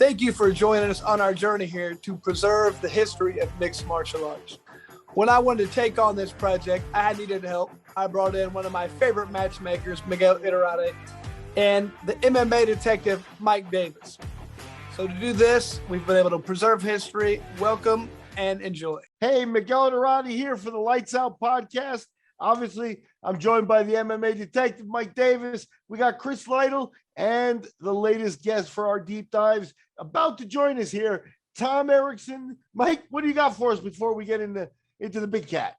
Thank you for joining us on our journey here to preserve the history of mixed martial arts. When I wanted to take on this project, I needed help. I brought in one of my favorite matchmakers, Miguel Iterade, and the MMA detective, Mike Davis. So to do this, we've been able to preserve history. Welcome and enjoy. Hey, Miguel Iterade here for the Lights Out podcast. Obviously, I'm joined by the MMA detective, Mike Davis. We got Chris Lytle and the latest guest for our deep dives about to join us here, Tom Erikson. Mike, what do you got for us before we get into the big cat?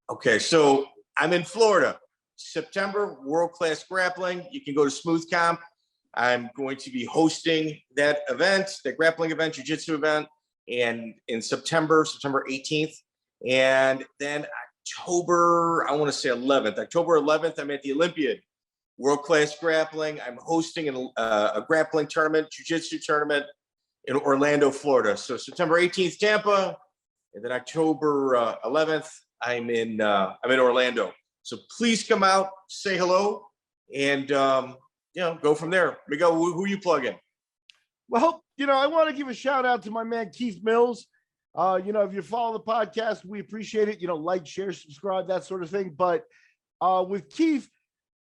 Okay, so I'm in Florida. September, world-class grappling. You can go to Smooth Comp. I'm going to be hosting that event, the grappling event, jiu-jitsu event, and in September 18th. And then October 11th, I'm at the Olympiad, world-class grappling. I'm hosting a grappling tournament, jiu-jitsu tournament in Orlando, Florida. So September 18th, Tampa, and then October 11th, I'm in Orlando. So please come out, say hello, and go from there. Miguel, who you plugging? Well, I want to give a shout out to my man Keith Mills. If you follow the podcast, we appreciate it. Like, share, subscribe, that sort of thing. But with Keith,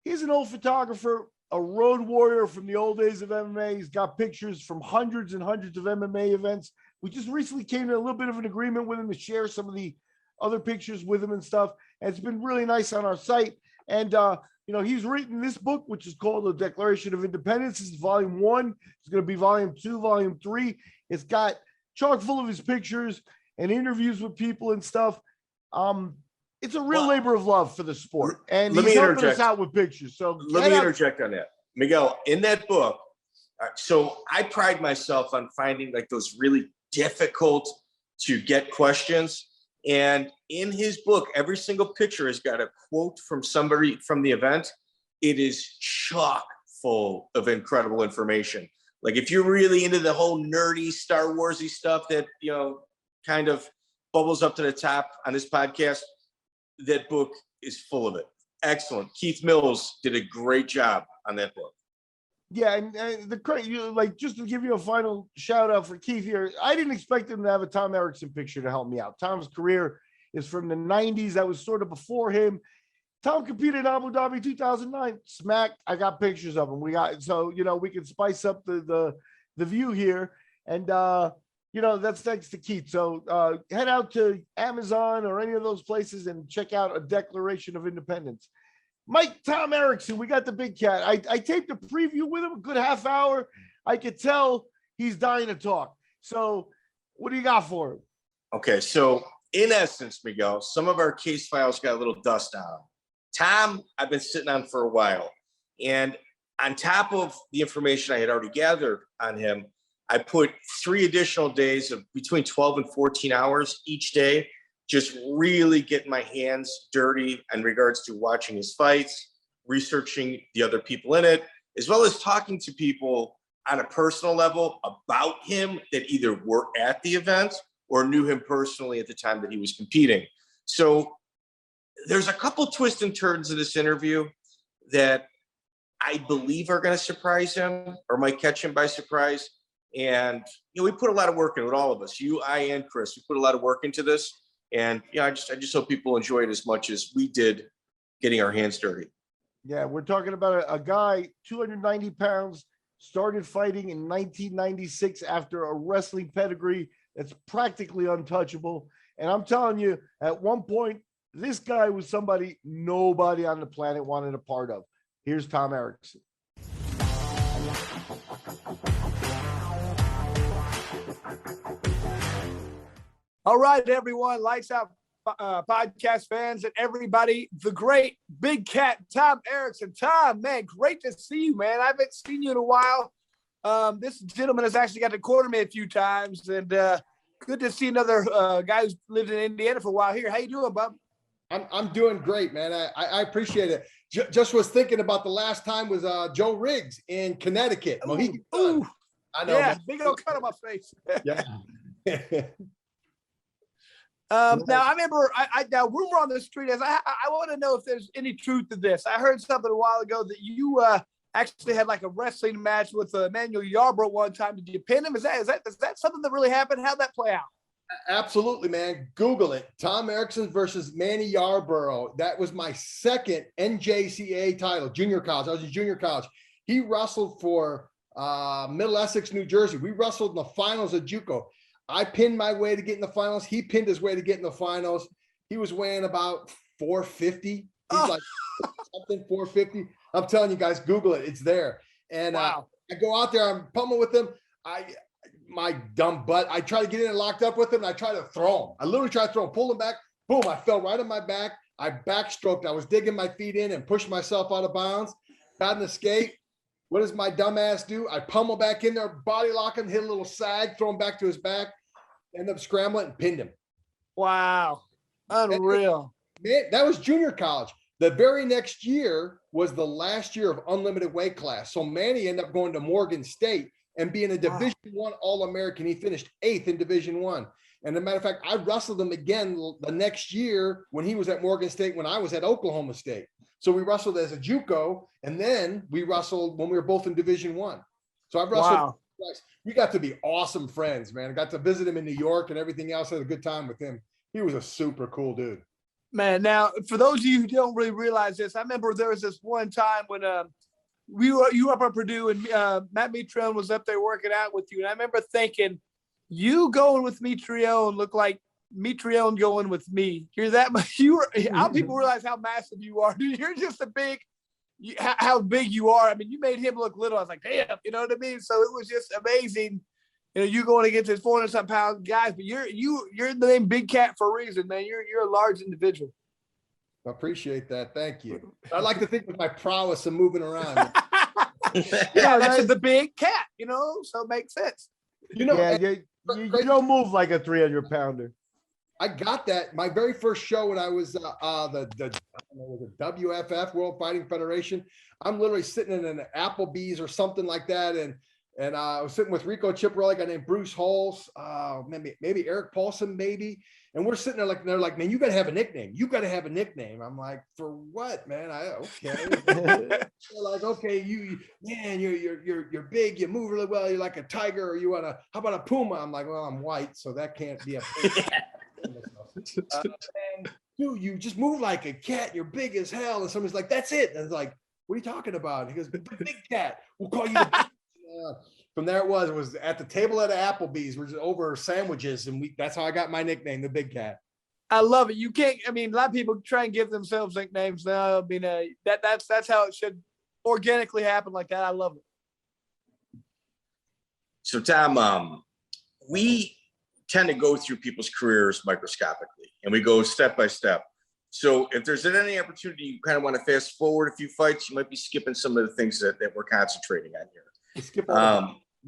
he's an old photographer, a road warrior from the old days of MMA. He's got pictures from hundreds and hundreds of MMA events. We just recently came to a little bit of an agreement with him to share some of the other pictures with him and stuff. And it's been really nice on our site. And, he's written this book, which is called The Declaration of Independence. This is volume 1. It's going to be volume 2, volume 3. It's got chock full of his pictures and interviews with people and stuff. It's a real labor of love for the sport. And he's helping us out with pictures. So let me interject on that. Miguel, in that book, so I pride myself on finding like those really difficult to get questions. And in his book, every single picture has got a quote from somebody from the event. It is chock full of incredible information. Like if you're really into the whole nerdy Star Warsy stuff that, kind of bubbles up to the top on this podcast, that book is full of it. Excellent. Keith Mills did a great job on that book. Yeah, and just to give you a final shout out for Keith here, I didn't expect him to have a Tom Erikson picture to help me out. Tom's career is from the 90s. That was sort of before him. Tom competed in Abu Dhabi 2009. Smack, I got pictures of him. We can spice up the view here. And, that's thanks to Keith. So head out to Amazon or any of those places and check out A Declaration of Independence. Mike, Tom Erikson, we got the big cat. I taped a preview with him, a good half hour. I could tell he's dying to talk. So what do you got for him? Okay, so in essence, Miguel, some of our case files got a little dust on them. Tom, I've been sitting on for a while. And on top of the information I had already gathered on him, I put 3 additional days of between 12 and 14 hours each day, just really getting my hands dirty in regards to watching his fights, researching the other people in it, as well as talking to people on a personal level about him that either were at the event or knew him personally at the time that he was competing. So there's a couple twists and turns in this interview that I believe are going to surprise him or might catch him by surprise. And, we put a lot of work into it, all of us, you, I, and Chris, we put a lot of work into this. And I just hope people enjoy it as much as we did getting our hands dirty. Yeah, we're talking about a guy, 290 pounds, started fighting in 1996 after a wrestling pedigree that's practically untouchable. And I'm telling you, at one point, this guy was somebody nobody on the planet wanted a part of. Here's Tom Erikson. All right, everyone, Lights Out podcast fans and everybody, the great big cat, Tom Erikson. Tom, man, great to see you, man. I haven't seen you in a while. This gentleman has actually got to corner me a few times, and good to see another guy who's lived in Indiana for a while here. How you doing, bub? I'm doing great, man. I appreciate it. Just was thinking about the last time was Joe Riggs in Connecticut. Ooh, I know. Yeah, man. big old cut on my face. Yeah. Now I remember now rumor on the street is I want to know if there's any truth to this. I heard something a while ago that you actually had like a wrestling match with Emmanuel Yarbrough one time. Did you pin him? Is that something that really happened? How'd that play out? Absolutely, man. Google it. Tom Erikson versus Manny Yarbrough. That was my second NJCAA title, junior college. I was in junior college. He wrestled for Middle Essex, New Jersey. We wrestled in the finals of JUCO. I pinned my way to get in the finals. He pinned his way to get in the finals. He was weighing about 450. He's like something 450. I'm telling you guys, Google it. It's there. And wow. I go out there. I'm pummeling with him. My dumb butt. I try to get in and locked up with him. And I try to throw him. I literally tried to throw him, pull him back. Boom! I fell right on my back. I backstroked. I was digging my feet in and pushed myself out of bounds. Got an escape. What does my dumb ass do? I pummel back in there, body lock him, hit a little sag, throw him back to his back, end up scrambling and pinned him. Wow. Unreal. Man, that was junior college. The very next year was the last year of unlimited weight class. So Manny ended up going to Morgan State and being a Division I All-American. He finished 8th in Division I. And as a matter of fact, I wrestled him again the next year when he was at Morgan State, when I was at Oklahoma State. So we wrestled as a JUCO, and then we wrestled when we were both in Division I. So I've wrestled twice. We got to be awesome friends, man. I got to visit him in New York and everything else. I had a good time with him. He was a super cool dude. Man, now, for those of you who don't really realize this, I remember there was this one time when you were up at Purdue and Matt Mitrione was up there working out with you. And I remember thinking, you going with Mitrione looked like Mitrione going with me. You're that much. How people realize how massive you are. Dude, you're just how big you are. I mean, you made him look little. I was like, damn, you know what I mean? So it was just amazing. You know, you going against this 400-something pound guys, but you're the name Big Cat for a reason, man. You're a large individual. I appreciate that. Thank you. I like to think with my prowess of moving around. Yeah, that's the Big Cat, you know, so it makes sense. You know, you don't move like a 300-pounder. I got that. My very first show when I was the WFF, World Fighting Federation, I'm literally sitting in an Applebee's or something like that, and I was sitting with Rico Chiapperelli, a guy named Bruce Halls, maybe Eric Paulson, maybe. And we're sitting there like, they're like, man, you got to have a nickname. You got to have a nickname. I'm like, for what, man? Okay. They're like, okay, you're big. You move really well. You're like a tiger, or how about a puma? I'm like, well, I'm white, so that can't be a and dude, you just move like a cat. You're big as hell. And somebody's like, that's it. And it's like, what are you talking about? And he goes, the Big Cat. We'll call you the Big From there it was at the table at Applebee's. We're just over sandwiches, and that's how I got my nickname, the Big Cat. I love it. You can't. I mean, a lot of people try and give themselves nicknames now. I mean, that's how it should organically happen like that. I love it. So, Tom, we tend to go through people's careers microscopically, and we go step by step. So, if there's any opportunity you kind of want to fast forward a few fights, you might be skipping some of the things that we're concentrating on here.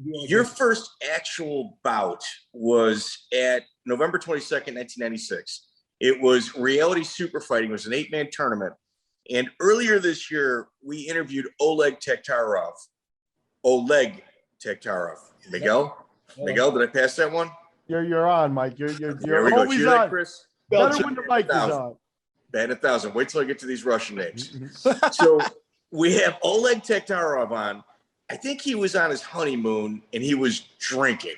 Your first actual bout was at November 22nd, 1996. It was Reality Superfighting. It was an 8-man tournament. And earlier this year, we interviewed Oleg Taktarov. Miguel, did I pass that one? You're on, Mike. You're there we go. always on. That, Chris? Better when the mic is on. Bat 1,000. Wait till I get to these Russian names. So we have Oleg Taktarov on. I think he was on his honeymoon and he was drinking.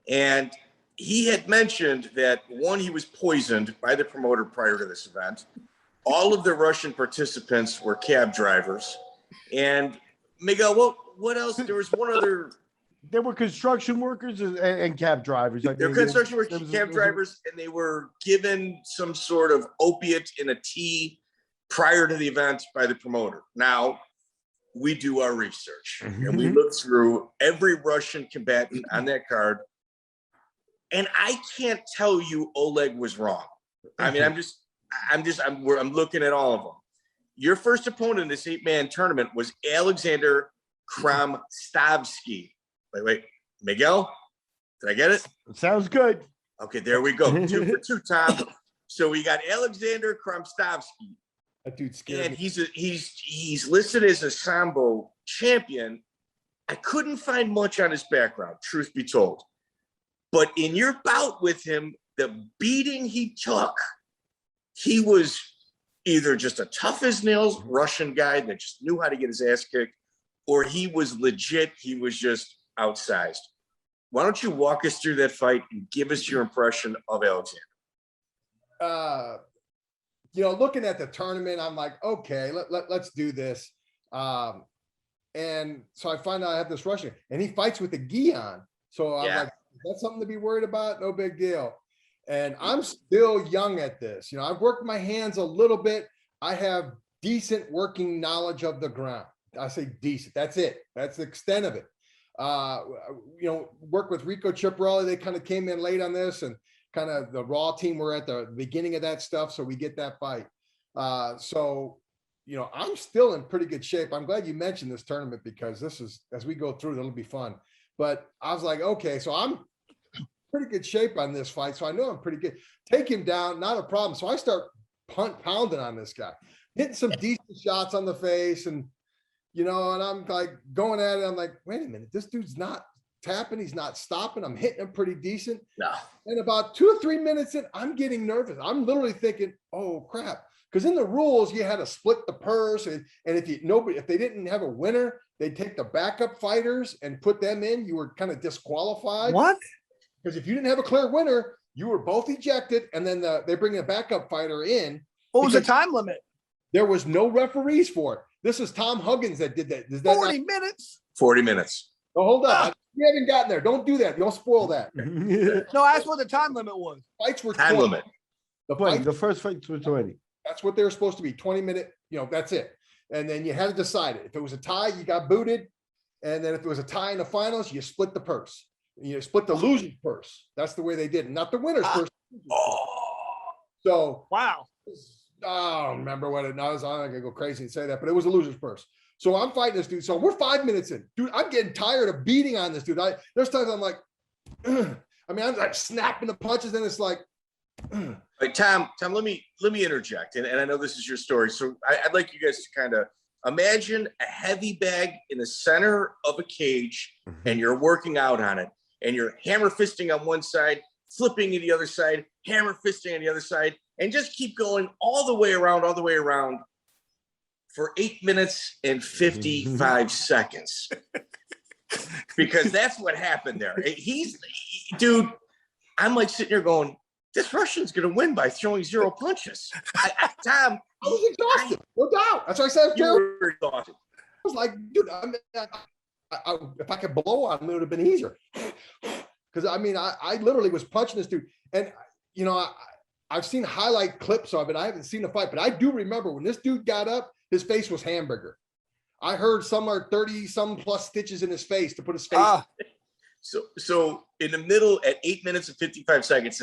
And he had mentioned that, one, he was poisoned by the promoter prior to this event. All of the Russian participants were cab drivers. And Miguel, what else? There was one other. There were construction workers and cab drivers. They were construction workers, cab drivers, and they were given some sort of opiate in a tea prior to the event by the promoter. Now, we do our research and we look through every Russian combatant on that card. And I can't tell you Oleg was wrong. I mean, I'm looking at all of them. Your first opponent in this 8-man tournament was Aleksandr Khramstovskly. Wait, Miguel, did I get it? Sounds good. Okay, there we go. 2 for 2, Tom. So we got Aleksandr Khramstovskly. That dude's scary. And he's listed as a Sambo champion. I couldn't find much on his background, truth be told. But in your bout with him, the beating he took, he was either just a tough as nails Russian guy that just knew how to get his ass kicked, or he was legit, he was just outsized. Why don't you walk us through that fight and give us your impression of Alexander? Looking at the tournament, I'm like, okay, let's do this. And so I find out I have this Russian, and he fights with a gi on. So I'm like, that's something to be worried about? No big deal. And I'm still young at this. I've worked my hands a little bit. I have decent working knowledge of the ground. I say decent. That's it. That's the extent of it. Work with Rico Chiapperelli. They kind of came in late on this, and kind of the Raw team were at the beginning of that stuff. So we get that fight. I'm still in pretty good shape. I'm glad you mentioned this tournament, because this is, as we go through, it'll be fun. But I was like, okay, so I'm pretty good shape on this fight. So I know I'm pretty good. Take him down, not a problem. So I start pounding on this guy, hitting some decent shots on the face, and and I'm like going at it. I'm like, wait a minute, this dude's not tapping, he's not stopping. I'm hitting him pretty decent. No. And about 2 or 3 minutes in, I'm getting nervous. I'm literally thinking, oh crap. Because in the rules, you had to split the purse, and if they didn't have a winner, they'd take the backup fighters and put them in. You were kind of disqualified. What? Because if you didn't have a clear winner, you were both ejected, and then they bring a backup fighter in. What was the time limit? There was no referees for it. This is Tom Huggins that did that. 40 minutes. 40 minutes. Oh, hold on. You haven't gotten there. Don't do that. Don't spoil that. No, ask what the time limit was. Fights were time 20. limit. The first fights were 20. That's what they were supposed to be. 20-minute. That's it. And then you had to decide it. If it was a tie, you got booted. And then if it was a tie in the finals, you split the purse. You split the loser's purse. That's the way they did it, not the winner's purse. So wow. I don't remember what it was. I'm not gonna go crazy and say that, but it was a loser's purse. So I'm fighting this dude. So we're 5 minutes in. Dude, I'm getting tired of beating on this dude. There's times I'm like, I'm like snapping the punches, and it's like. Like, Tom, let me interject. And I know this is your story. So I'd like you guys to kind of imagine a heavy bag in the center of a cage, and you're working out on it, and you're hammer fisting on one side, flipping to the other side, hammer fisting on the other side, and just keep going all the way around for 8 minutes and 55 seconds. Because that's what happened there. Dude, I'm like sitting here going, this Russian's going to win by throwing 0 punches. Tom, I was exhausted. No doubt. That's why I said you were exhausted. I was like, dude, if I could blow on him, it would have been easier. Because I literally was punching this dude, and I've seen highlight clips of it. I haven't seen the fight, but I do remember when this dude got up, his face was hamburger. I heard somewhere 30-some plus stitches in his face to put his face. So in the middle at 8 minutes and 55 seconds,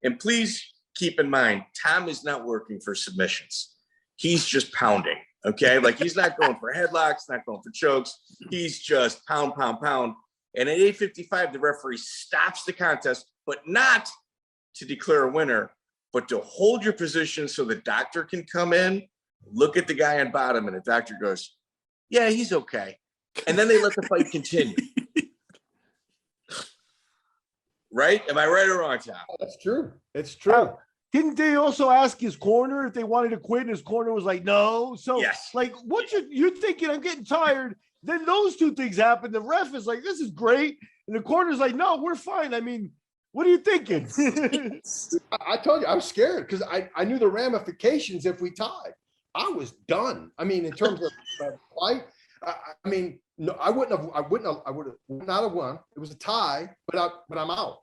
and please keep in mind, Tom is not working for submissions. He's just pounding. Okay, like he's not going for headlocks, not going for chokes. He's just pound. And at 8:55, the referee stops the contest, but not to declare a winner, but to hold your position so the doctor can come in, look at the guy on bottom, and the doctor goes, yeah, he's okay. And then they let the fight continue. Right? Am I right or wrong, Tom? That's true. It's true. Didn't they also ask his corner if they wanted to quit? And his corner was like, no. So, yes. Like, what you're thinking, I'm getting tired. Then those two things happen. The ref is like, this is great. And the corner's like, no, we're fine. I mean, what are you thinking? I told you, I was scared because I knew the ramifications if we tied. I was done. I mean, in terms of fight, no, I would not have won. It was a tie, but I'm out.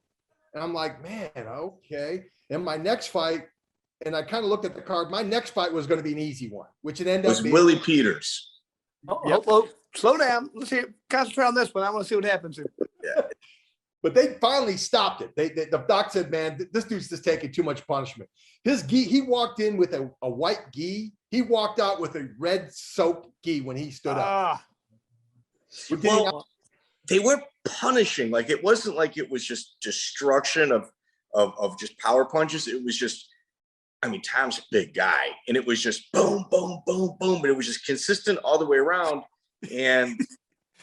And I'm like, man, okay. And my next fight, and I kind of looked at the card. My next fight was going to be an easy one, which it ended up being Willie Peeters. Oh, slow down. Let's see. Concentrate on this one. I want to see what happens here. Yeah. But they finally stopped it. The doc said, man, this dude's just taking too much punishment. His gi, he walked in with a white gi. He walked out with a red soaked gi when he stood up. Well, they weren't punishing. Like, it wasn't like it was just destruction of just power punches. It was just, Tom's a big guy, and it was just boom, boom, boom, boom, but it was just consistent all the way around. And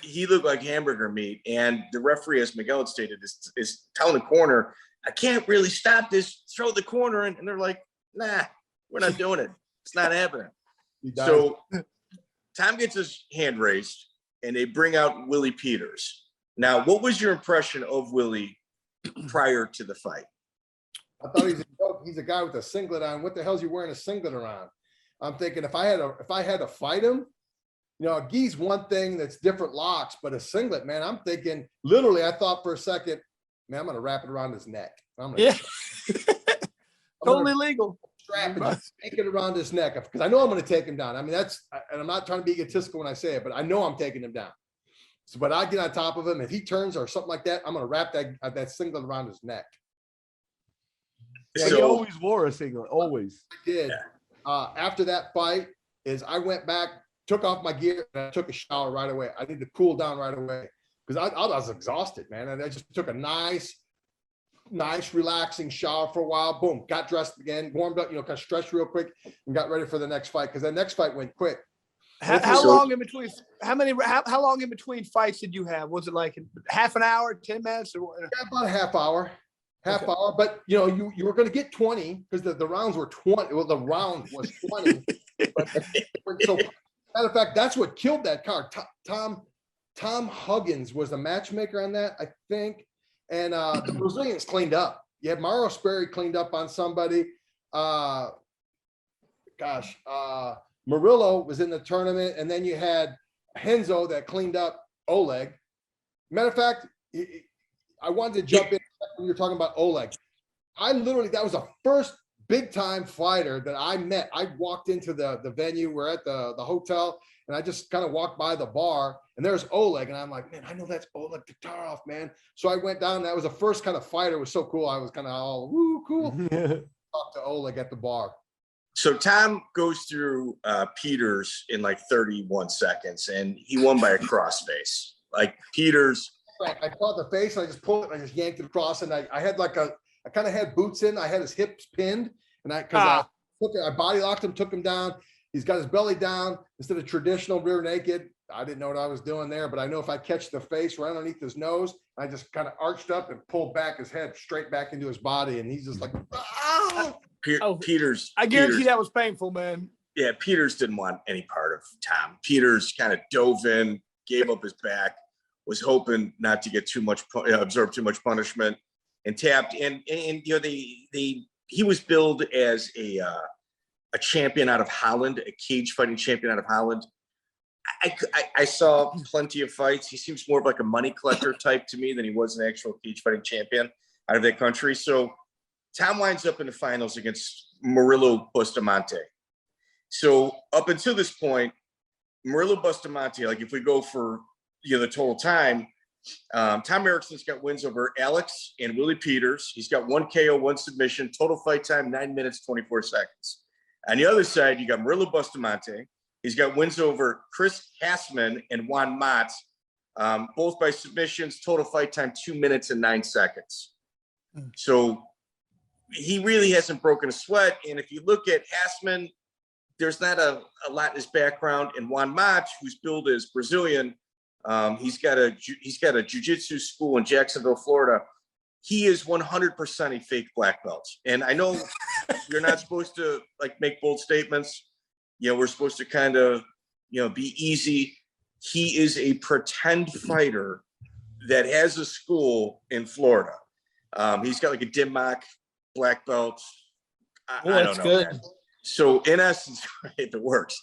he looked like hamburger meat. And the referee, as Miguel had stated, is telling the corner, I can't really stop this. Throw the corner in. And they're like, nah, we're not doing it. It's not happening. So Tom gets his hand raised. and they bring out Willie Peeters. Now, what was your impression of Willie prior to the fight? I thought he's a guy with a singlet on. What the hell's he wearing a singlet around? I'm thinking if I had to fight him, you know, a gi's one thing that's different locks, but a singlet, man, I'm thinking literally, I thought for a second, man, I'm going to wrap it around his neck. Totally legal. Strap it, take it around his neck because I know I'm going to take him down. I mean, and I'm not trying to be egotistical when I say it, but I know I'm taking him down. So, but I get on top of him. If he turns or something like that, I'm going to wrap that singlet around his neck. Yeah, he always wore a singlet, always. I did. After that fight is I went back, took off my gear, and I took a shower right away. I need to cool down right away because I was exhausted, man. And I just took a nice, relaxing shower for a while. Boom, got dressed again, warmed up, kind of stretched real quick, and got ready for the next fight because the next fight went quick. How long in between? How long in between fights did you have? Was it like half an hour, 10 minutes, or yeah, about a half hour? Hour, but you were going to get 20 because the rounds were 20. Well, the round was 20. So, matter of fact, that's what killed that card. Tom Huggins was the matchmaker on that, I think, and the Brazilians cleaned up. You had Mauro Sperry cleaned up on somebody. Murilo was in the tournament, and then you had Renzo that cleaned up Oleg. Matter of fact, I wanted to jump in when you're talking about Oleg. That was the first big time fighter that I met. I walked into the venue. We're at the hotel, and I just kind of walked by the bar, and there's Oleg, and I'm like, man, I know that's Oleg Taktarov, man. So I went down. That was the first kind of fighter. It was so cool. I was kind of all, woo, cool. Talk to Oleg at the bar. So Tom goes through Peeters in like 31 seconds, and he won by a crossface. Like Peeters. I caught the face, and I just pulled it, and I just yanked it across, and I had I kind of had boots in. I had his hips pinned, and I body locked him, took him down. He's got his belly down instead of traditional rear naked. I didn't know what I was doing there, but I know if I catch the face right underneath his nose, I just kind of arched up and pulled back his head straight back into his body, and he's just like, ah! Peeters. I guarantee that was painful, man. Yeah, Peeters didn't want any part of Tom. Peeters kind of dove in, gave up his back, was hoping not to get absorb too much punishment, and tapped. And he was billed as a champion out of Holland, a cage fighting champion out of Holland. I saw plenty of fights. He seems more of like a money collector type to me than he was an actual cage fighting champion out of that country. So Tom winds up in the finals against Murilo Bustamante. So up until this point, Murilo Bustamante, like if we go for the total time, Tom Erikson's got wins over Alex and Willie Peeters. He's got 1 KO, 1 submission, total fight time 9 minutes 24 seconds. On the other side, you got Murilo Bustamante. He's got wins over Chris Hassman and Juan Mott, both by submissions, total fight time 2 minutes and 9 seconds. So he really hasn't broken a sweat. And if you look at Hassman, there's not a lot in his background. And Juan Mott, who's billed as Brazilian, he's got a jiu-jitsu school in Jacksonville, Florida. He is 100% a fake black belt. And I know you're not supposed to make bold statements. We're supposed to kind of, be easy. He is a pretend fighter that has a school in Florida. He's got like a dim mock black belt. I don't know. Good. Man. So in essence, if it works,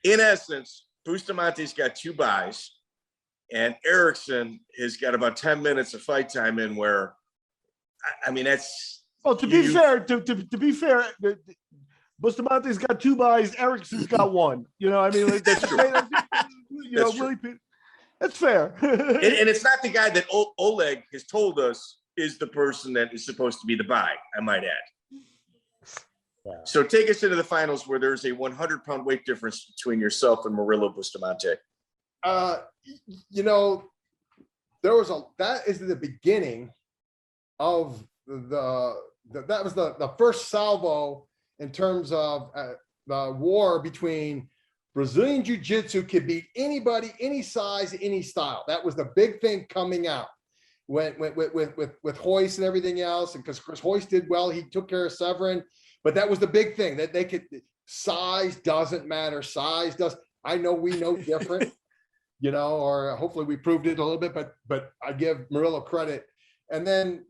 in essence, Bustamante's got 2 buys, and Erikson has got about 10 minutes of fight time in where, I mean, that's. Well, to be fair, Bustamante's got 2 buys. Erikson's got 1. Like that's true. Really, that's fair. and it's not the guy that Oleg has told us is the person that is supposed to be the buy, I might add. Yeah. So take us into the finals where there's a 100-pound weight difference between yourself and Murilo Bustamante. That is the beginning of that was the first salvo in terms of the war between Brazilian Jiu-Jitsu could beat anybody, any size, any style. That was the big thing coming out with Royce and everything else. And because Royce did well, he took care of Severn. But that was the big thing that they could. Size doesn't matter. Size does. I know we know different, you know, or hopefully we proved it a little bit, but I give Murilo credit. And then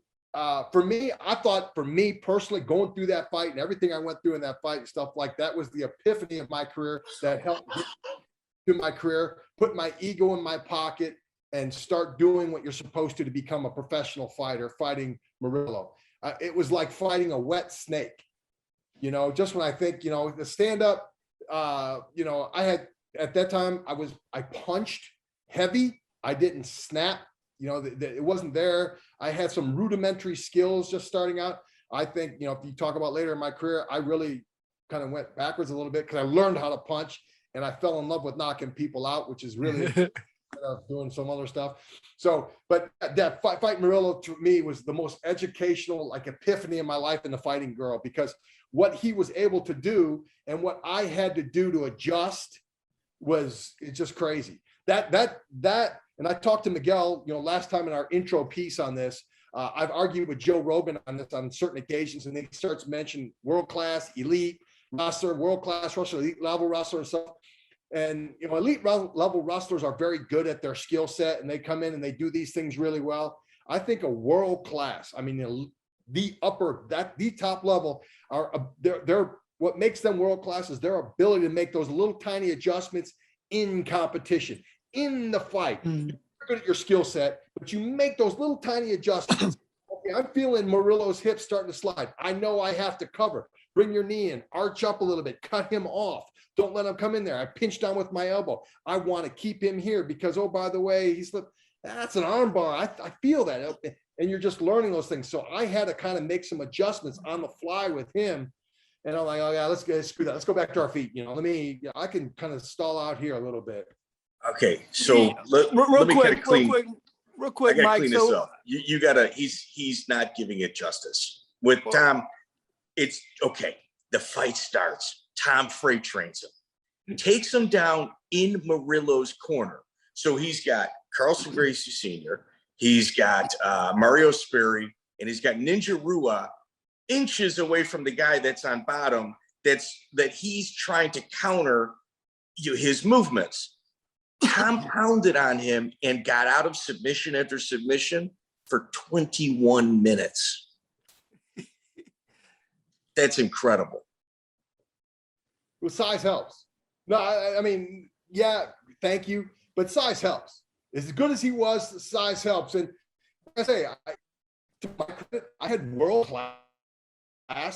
for me, I thought for me personally, going through that fight and everything I went through in that fight and stuff like that was the epiphany of my career that helped get to my career, put my ego in my pocket and start doing what you're supposed to become a professional fighter, fighting Murilo. It was like fighting a wet snake. You know, just when I think, you know, the stand up, you know, I had, at that time, I punched heavy. I didn't snap. You know, it wasn't there. I had some rudimentary skills just starting out. I think, you know, if you talk about later in my career, I really kind of went backwards a little bit because I learned how to punch and I fell in love with knocking people out, which is really doing some other stuff. So, but that fight Murilo to me was the most educational, like epiphany in my life in the fighting girl, because what he was able to do and what I had to do to adjust it's just crazy. And I talked to Miguel, you know, last time in our intro piece on this. I've argued with Joe Rogan on this on certain occasions, and he starts mentioning world-class, elite wrestler, world-class wrestler, elite level wrestler and stuff. And, you know, elite level wrestlers are very good at their skill set, and they come in and they do these things really well. I think a world-class, I mean, the top level they're what makes them world-class is their ability to make those little tiny adjustments in competition, in the fight. You're good at your skill set, but you make those little tiny adjustments. Okay, I'm feeling Murilo's hips starting to slide. I know I have to cover. Bring your knee in, arch up a little bit, cut him off. Don't let him come in there. I pinch down with my elbow. I want to keep him here because, oh, by the way, he slipped. That's an arm bar. I feel that. And you're just learning those things. So I had to kind of make some adjustments on the fly with him. And I'm like, oh yeah, screw that. Let's go back to our feet. You know, I can kind of stall out here a little bit. Okay. So let me kind of clean. Real quick, I gotta Mike. clean this up. You gotta, he's not giving it justice. With Tom, it's okay. The fight starts. Tom freight trains him. Takes him down in Murilo's corner. So he's got Carlson Gracie Sr., he's got Mario Sperry, and he's got Ninja Rua inches away from the guy that's on bottom that he's trying to counter his movements. Tom pounded on him and got out of submission after submission for 21 minutes. That's incredible. Well, size helps. No, I mean, yeah, thank you. But size helps. As good as he was, size helps. And like I say, to my credit, I had world-class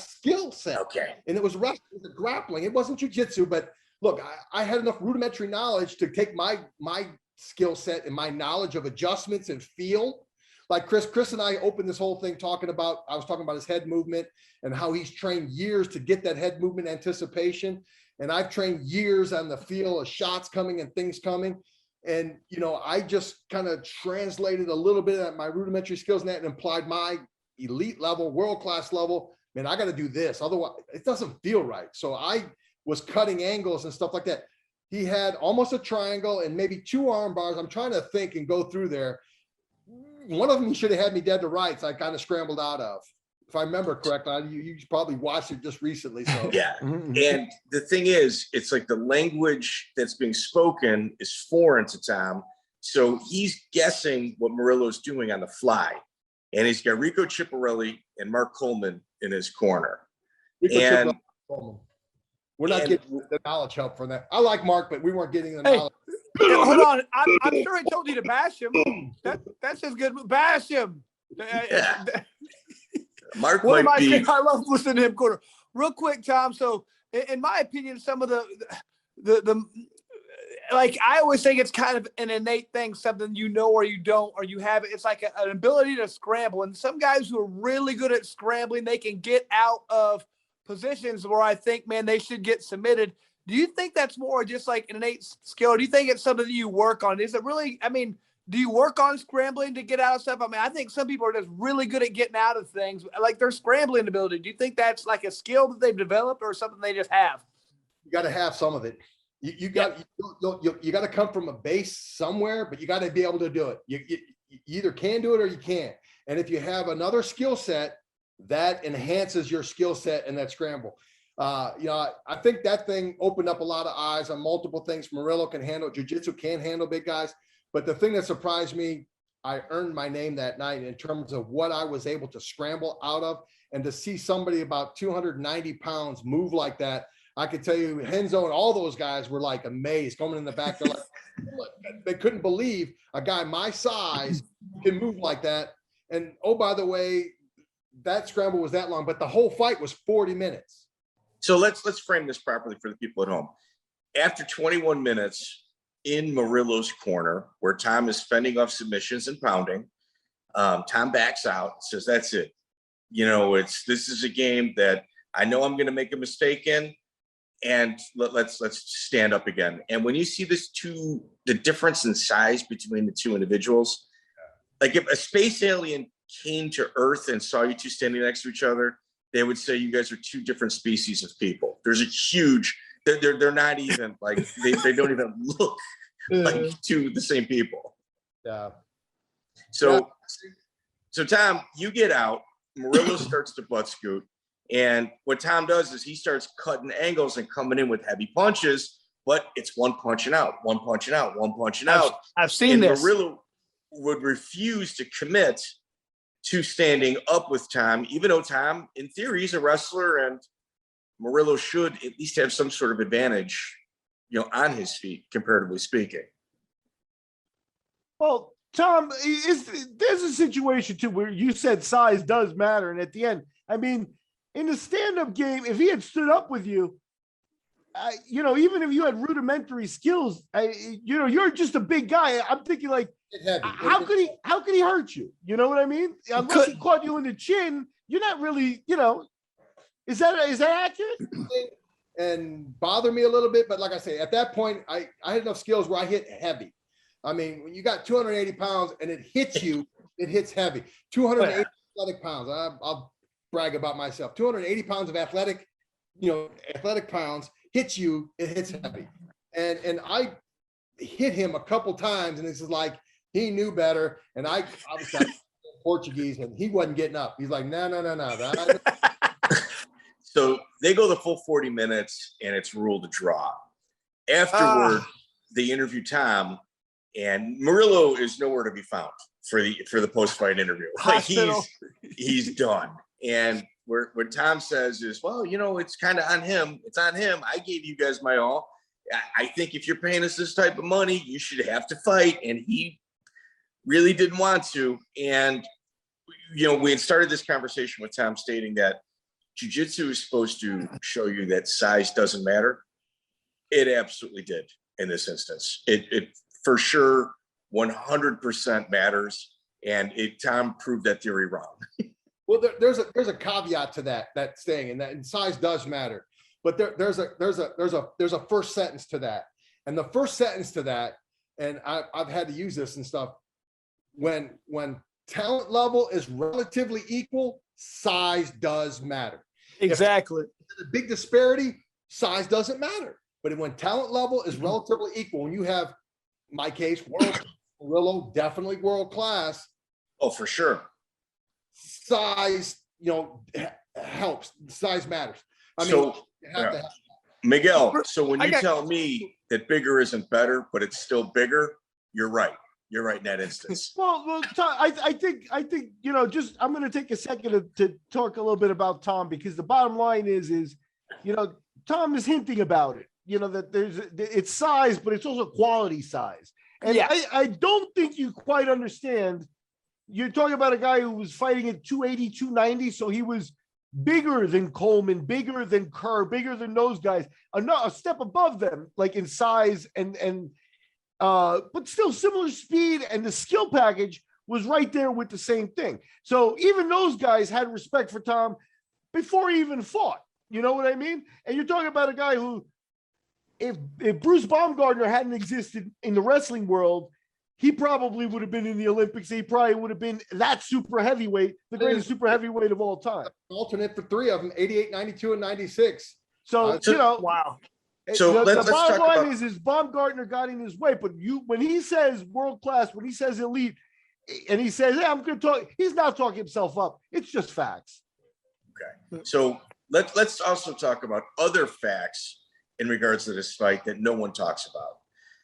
skill set. Okay. And it was wrestling, it was grappling. It wasn't jiu-jitsu, but look, I had enough rudimentary knowledge to take my skill set and my knowledge of adjustments and feel. Like Chris and I opened this whole thing I was talking about his head movement and how he's trained years to get that head movement anticipation. And I've trained years on the feel of shots coming and things coming. And, you know, I just kind of translated a little bit of my rudimentary skills in that and applied my elite level, world-class level. Man, I got to do this. Otherwise, it doesn't feel right. So I was cutting angles and stuff like that. He had almost a triangle and maybe 2 arm bars. I'm trying to think and go through there. One of them, he should have had me dead to rights. I kind of scrambled out of. If I remember correctly, you probably watched it just recently. So yeah. And the thing is, it's like the language that's being spoken is foreign to Tom. So he's guessing what Murilo's doing on the fly. And he's got Rico Chiapperelli and Mark Coleman in his corner. We're not getting the knowledge help from that. I like Mark, but we weren't getting the knowledge. Hold on. I'm sure he told you to bash him. That's his good. Bash him. Yeah. Mark might be. I love listening to him corner. Real quick, Tom. So, in my opinion, some of the like I always think it's kind of an innate thing, something you know or you don't, or you have it. It's like an ability to scramble. And some guys who are really good at scrambling, they can get out of positions where I think, man, they should get submitted. Do you think that's more just like an innate skill? Or do you think it's something that you work on? Is it really? I mean, do you work on scrambling to get out of stuff? I mean, I think some people are just really good at getting out of things, like their scrambling ability. Do you think that's like a skill that they've developed or something they just have? You got to have some of it. You got to come from a base somewhere, but you got to be able to do it. You either can do it or you can't. And if you have another skill set, that enhances your skill set and that scramble. I think that thing opened up a lot of eyes on multiple things. Murilo can handle, jiu-jitsu can handle big guys. But the thing that surprised me, I earned my name that night in terms of what I was able to scramble out of, and to see somebody about 290 pounds move like that. I could tell you Renzo and all those guys were like amazed coming in the back. They're like, they couldn't believe a guy my size can move like that. And oh, by the way, that scramble was that long, but the whole fight was 40 minutes. So let's frame this properly for the people at home. After 21 minutes in Murilo's corner, where Tom is fending off submissions and pounding, Tom backs out, says, "That's it. This is a game that I know I'm going to make a mistake in, and let's stand up again." And when you see the difference in size between the two individuals, like if a space alien came to Earth and saw you two standing next to each other, they would say you guys are two different species of people. There's a huge, they're not even like, they don't even look like two the same people. Yeah. So Tom, you get out, Murilo starts to butt scoot. And what Tom does is he starts cutting angles and coming in with heavy punches, but it's one punching out, one punching out, one punching out. I've seen this. Murilo would refuse to commit to standing up with Tom, even though Tom, in theory, is a wrestler, and Murilo should at least have some sort of advantage, on his feet, comparatively speaking. Well, Tom, there's a situation too where you said size does matter, and at the end, I mean, in the stand-up game, if he had stood up with you, even if you had rudimentary skills, you're just a big guy. I'm thinking like, how could he hurt you? You know what I mean? Unless he caught you in the chin, you're not really, is that accurate? And bother me a little bit, but like I say, at that point, I had enough skills where I hit heavy. I mean, when you got 280 pounds and it hits you, it hits heavy. 280 athletic pounds. I'll brag about myself. 280 pounds of athletic pounds hits you, it hits heavy. And I hit him a couple times, and this is like, he knew better. And I was like Portuguese, and he wasn't getting up. He's like, no. So they go the full 40 minutes, and it's ruled a draw. Afterward, they interview Tom, and Murilo is nowhere to be found for the post-fight interview. Like he's done. And what Tom says is, well, it's kind of on him. It's on him. I gave you guys my all. I think if you're paying us this type of money, you should have to fight. And he really didn't want to. And, we had started this conversation with Tom stating that jiu-jitsu is supposed to show you that size doesn't matter. It absolutely did in this instance. It for sure 100% matters. And Tom proved that theory wrong. Well, there's a caveat to that saying, and size does matter. But there's a first sentence to that, and the first sentence to that, and I've had to use this and stuff. When talent level is relatively equal, size does matter. Exactly. If there's a big disparity, size doesn't matter. But when talent level is relatively equal, when you have, in my case, Murilo, definitely world class. Oh, for sure. Size, helps. Size matters. Miguel, so when you tell me that bigger isn't better, but it's still bigger, you're right. You're right in that instance. Well, Tom, I think, I'm going to take a second to talk a little bit about Tom, because the bottom line is, Tom is hinting about it, that it's size, but it's also quality size. And yeah. I don't think you quite understand. You're talking about a guy who was fighting at 280, 290. So he was bigger than Coleman, bigger than Kerr, bigger than those guys, a step above them, like in size but still similar speed, and the skill package was right there with the same thing. So even those guys had respect for Tom before he even fought. You know what I mean? And you're talking about a guy who, if Bruce Baumgartner hadn't existed in the wrestling world, he probably would have been in the Olympics. He probably would have been that super heavyweight, the greatest super heavyweight of all time. Alternate for three of them, 88, 92, and 96. So, wow. So the bottom line is Baumgartner got in his way, but when he says world class, when he says elite, and he says, "Hey, I'm going to talk," he's not talking himself up. It's just facts. Okay. So let's also talk about other facts in regards to this fight that no one talks about.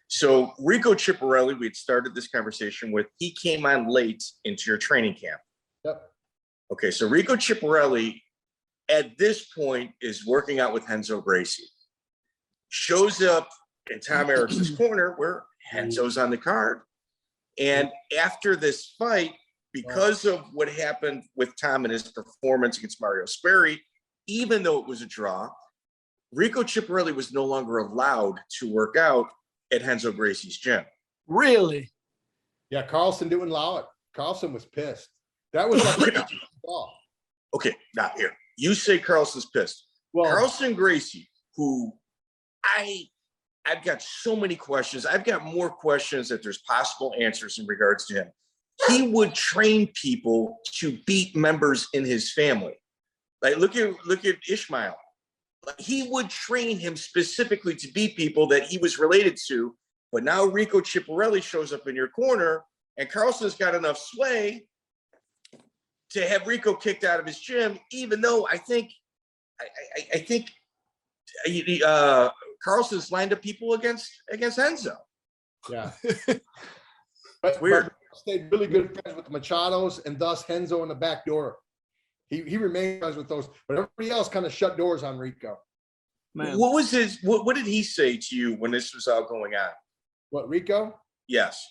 So Rico Chiapperelli, we had started this conversation with, he came on late into your training camp. Yep. Okay, so Rico Chiapperelli at this point is working out with Renzo Gracie. Shows up in Tom Erikson's corner where Renzo's on the card. And after this fight, because of what happened with Tom and his performance against Mario Sperry, even though it was a draw, Rico Chiapperelli was no longer allowed to work out at Renzo Gracie's gym. Really? Yeah, Carlson didn't allow it. Carlson was pissed. That was like Okay, now here. You say Carlson's pissed. Well, Carlson Gracie, who I've got so many questions. I've got more questions that there's possible answers in regards to him. He would train people to beat members in his family. Like look at Ishmael. He would train him specifically to beat people that he was related to. But now Rico Chiapperelli shows up in your corner, and Carlson's got enough sway to have Rico kicked out of his gym, even though I think Carlson's lined up people against Renzo. Yeah. It's weird. But stayed really good friends with the Machados, and thus Renzo in the back door. He remained friends with those, but everybody else kind of shut doors on Rico. Man. What was his? What did he say to you when this was all going on? What, Rico? Yes,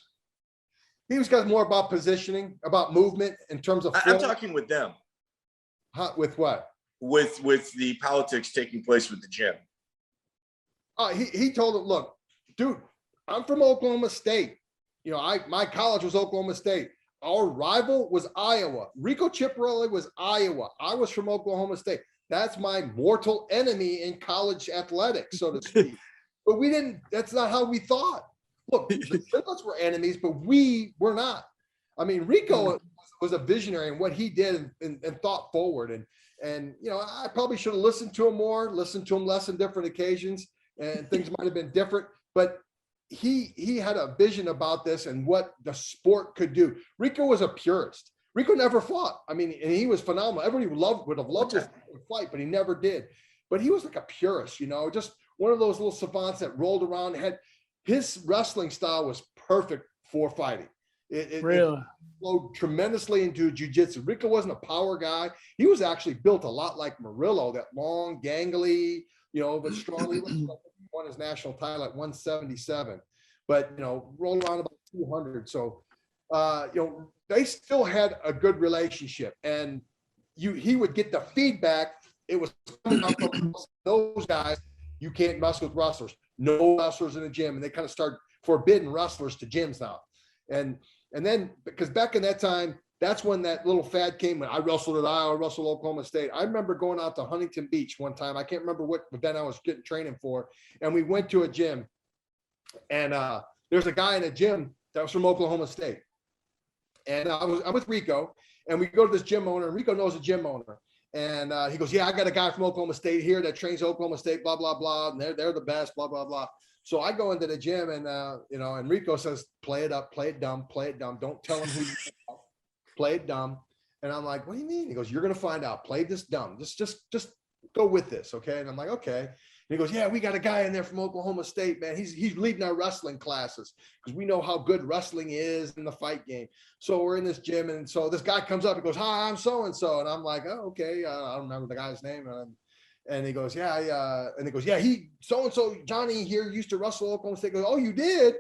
He was more about positioning, about movement in terms of. I'm talking with them. With what? With the politics taking place with the gym. He told him, look, dude, I'm from Oklahoma State. You know, my college was Oklahoma State. Our rival was Iowa. Rico Chiapperelli was Iowa. I was from Oklahoma State. That's my mortal enemy in college athletics, so to speak. But we didn't, that's not how we thought. Look, the Triplets were enemies, but we were not. I mean, Rico was a visionary in what he did and thought forward. And, you know, I probably should have listened to him more, listened to him less on different occasions, and things might have been different. But he had a vision about this and what the sport could do. Rico was a purist. Rico never fought. I mean, and he was phenomenal. Everybody would have loved to fight, but he never did. But he was like a purist, you know, just one of those little savants that rolled around. His wrestling style was perfect for fighting. It flowed tremendously into jiu-jitsu. Rico wasn't a power guy. He was actually built a lot like Murilo, that long, gangly, you know, but strongly. Won his national title at 177, but, you know, rolled around about 200. So, you know, they still had a good relationship, and he would get the feedback. It was coming up from those guys. You can't mess with wrestlers. No wrestlers in the gym, and they kind of started forbidding wrestlers to gyms now. And then, because back in that time, that's when that little fad came. When I wrestled at Iowa, I wrestled Oklahoma State. I remember going out to Huntington Beach one time. I can't remember what event I was getting training for. And we went to a gym, and there's a guy in a gym that was from Oklahoma State. And I'm with Rico, and we go to this gym owner, and Rico knows a gym owner. And he goes, yeah, I got a guy from Oklahoma State here that trains Oklahoma State, blah, blah, blah. And they're the best, blah, blah, blah. So I go into the gym, and, you know, and Rico says, play it up, play it dumb, play it dumb. Don't tell him who you are. Play it dumb. And I'm like, what do you mean? He goes, you're going to find out. Play this dumb. Just go with this. Okay. And I'm like, okay. And he goes, yeah, we got a guy in there from Oklahoma State, man. He's leading our wrestling classes because we know how good wrestling is in the fight game. So we're in this gym. And so this guy comes up and goes, hi, I'm so-and-so. And I'm like, oh, okay. I don't remember the guy's name. And he goes, yeah. And he goes, yeah, so-and-so Johnny here used to wrestle Oklahoma State. He goes, oh, you did?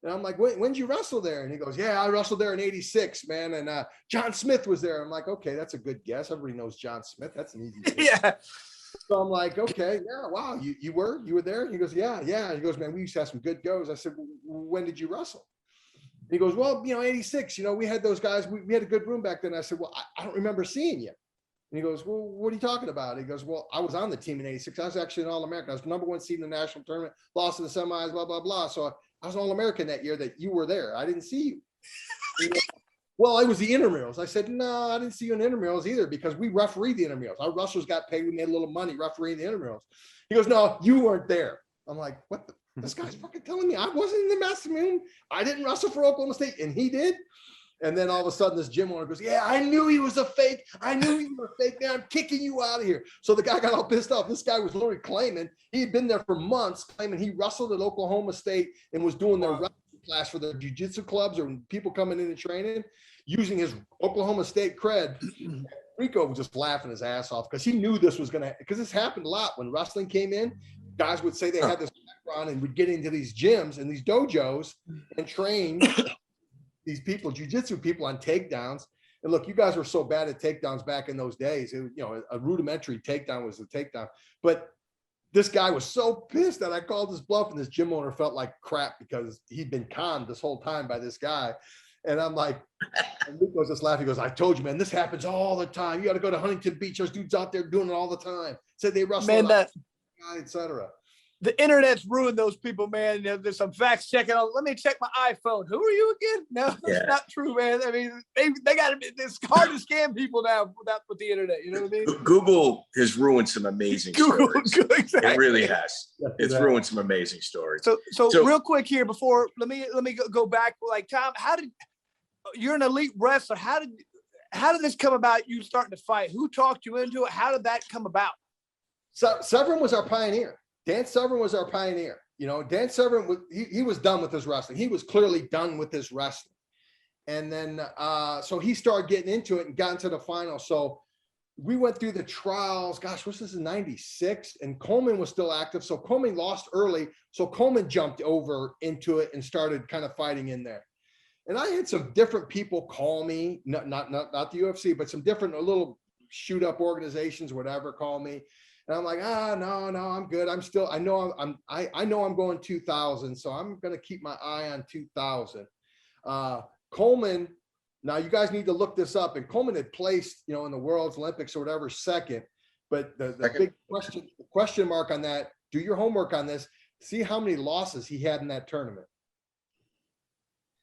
And I'm like, when'd you wrestle there? And he goes, yeah, I wrestled there in 86, man. And John Smith was there. I'm like, okay, that's a good guess. Everybody knows John Smith. That's an easy guess. Yeah. So I'm like, okay, yeah, wow, you were there? And he goes, yeah. He goes, man, we used to have some good goes. I said, when did you wrestle? And he goes, well, you know, 86, you know, we had those guys. We had a good room back then. I said, well, I don't remember seeing you. And he goes, well, what are you talking about? He goes, well, I was on the team in 86. I was actually an All-American. I was #1 seed in the national tournament, lost in the semis, blah, blah, blah. So I was an All-American that year that you were there. I didn't see you. Goes, well, I was the intramurals. I said, no, I didn't see you in intramurals either because we refereed the intramurals. Our wrestlers got paid. We made a little money refereeing the intramurals. He goes, no, you weren't there. I'm like, what? This guy's fucking telling me I wasn't in the master moon. I didn't wrestle for Oklahoma State, and he did. And then all of a sudden this gym owner goes, yeah, I knew he was a fake. I knew you were a fake, man. I'm kicking you out of here. So the guy got all pissed off. This guy was literally claiming he had been there for months, claiming he wrestled at Oklahoma State and was doing their wrestling class for the jiu-jitsu clubs or people coming in and training using his Oklahoma State cred. Rico was just laughing his ass off because he knew this was going to, because this happened a lot when wrestling came in. Guys would say they had this background and would get into these gyms and these dojos and train these people, jiu-jitsu people, on takedowns. And look, you guys were so bad at takedowns back in those days. It, you know, a rudimentary takedown was a takedown. But this guy was so pissed that I called his bluff, and this gym owner felt like crap because he'd been conned this whole time by this guy. And I'm like, and Luke was just laughing. He goes, I told you, man, this happens all the time. You got to go to Huntington Beach. There's dudes out there doing it all the time. Said they wrestle, etc. The internet's ruined those people, man. You know, there's some facts checking on. Let me check my iPhone. Who are you again? No, that's not true, man. I mean, they got to be. It's hard to scam people now with the internet. You know what I mean? Google has ruined some amazing stories. Exactly. It really has. It's ruined some amazing stories. So real quick here before let me go back. Like, Tom, you're an elite wrestler? How did this come about? You starting to fight? Who talked you into it? How did that come about? So Severn was our pioneer. Dan Severn was our pioneer. You know, Dan Severn he was done with his wrestling. He was clearly done with his wrestling. And then so he started getting into it and got into the final. So we went through the trials. Gosh, what's this in '96? And Coleman was still active. So Coleman lost early. So Coleman jumped over into it and started kind of fighting in there. And I had some different people call me, not the UFC, but some different little shoot up organizations, whatever, call me. And I'm like, no, I'm good. I know I'm going 2000. So I'm going to keep my eye on 2000. Coleman, now you guys need to look this up. And Coleman had placed, you know, in the World's Olympics or whatever, second. But the big question mark on that, do your homework on this, see how many losses he had in that tournament.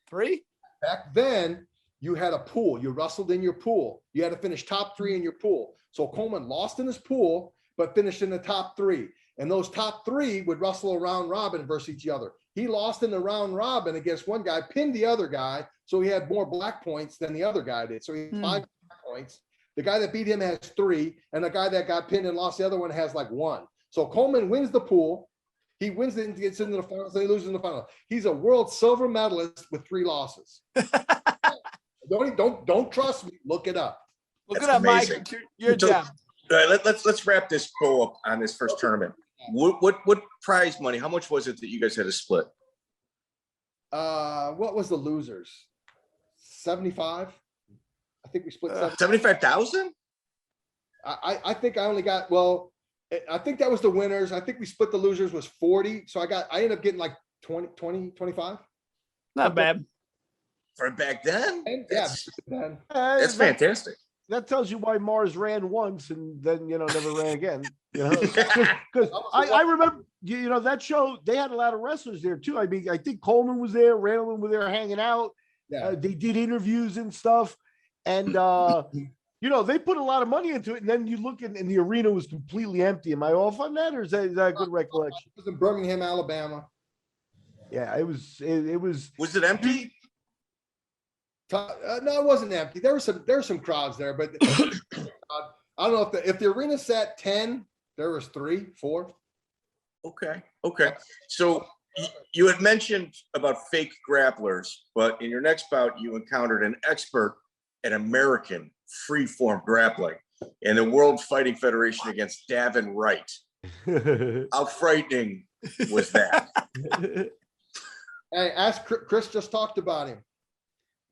3? Back then, you had a pool. You wrestled in your pool. You had to finish top 3 in your pool. So Coleman lost in his pool, but finished in the top 3. And those top 3 would wrestle a round robin versus each other. He lost in the round robin against one guy, pinned the other guy, so he had more black points than the other guy did. So he had 5 black points. The guy that beat him has 3, and the guy that got pinned and lost the other one has like 1. So Coleman wins the pool. He wins it and gets into the finals, and he loses in the final. He's a world silver medalist with 3 losses. Don't trust me. Look it up. Look it up, Mike. Your job. All right, let's wrap this poll up on this first tournament. What prize money? How much was it that you guys had to split? What was the losers? 75. I think we split 75,000. I think I only got, well, I think that was the winners. I think we split the losers was 40. So I ended up getting like 20, 25. Not bad. For back then? That's fantastic. That tells you why Mars ran once and then, you know, never ran again. You know, because I remember, you know, that show, they had a lot of wrestlers there too. I mean, I think Coleman was there, Randall was there hanging out. Yeah. They did interviews and stuff. And, you know, they put a lot of money into it. And then you look and the arena was completely empty. Am I off on that? Or is that a good recollection? It was in Birmingham, Alabama. Yeah, it was. Was it empty? No, it wasn't empty. There were some crowds there, but I don't know if the arena sat 10, there was 3, 4. Okay. So you had mentioned about fake grapplers, but in your next bout, you encountered an expert at American freeform grappling in the World Fighting Federation against Davin Wright. How frightening was that? Hey, ask Chris, just talked about him.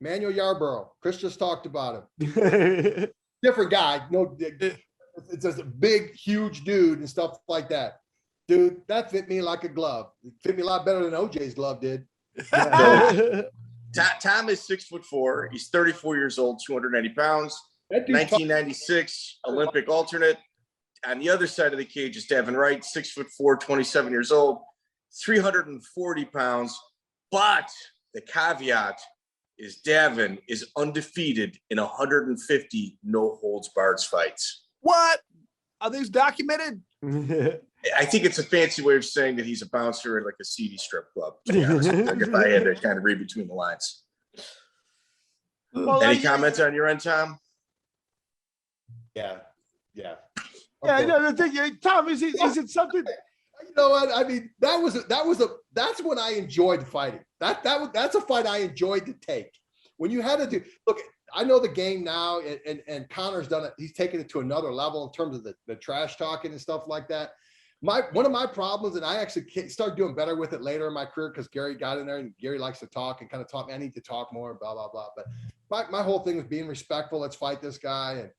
Manuel Yarbrough. Chris just talked about him. Different guy. No, it's just a big, huge dude and stuff like that. Dude, that fit me like a glove. It fit me a lot better than OJ's glove did. Tom is 6'4". He's 34 years old, 290 pounds. 1996 Olympic alternate. On the other side of the cage is Davin Wright, 6'4", 27 years old, 340 pounds. But the caveat is Davin is undefeated in 150 no holds barred fights. What? Are these documented? I think it's a fancy way of saying that he's a bouncer at like a seedy strip club. To be honest, if I had to kind of read between the lines. Well, Any comments on your end, Tom? Yeah. Yeah, I know the thing, Tom, is it something? You know what? I mean, that's when I enjoyed fighting. That's a fight I enjoyed to take. When you had to do, look, I know the game now, and Connor's done it. He's taken it to another level in terms of the trash talking and stuff like that. One of my problems, and I actually started doing better with it later in my career because Gary got in there, and Gary likes to talk and kind of taught me I need to talk more, blah, blah, blah. But my whole thing was being respectful. Let's fight this guy.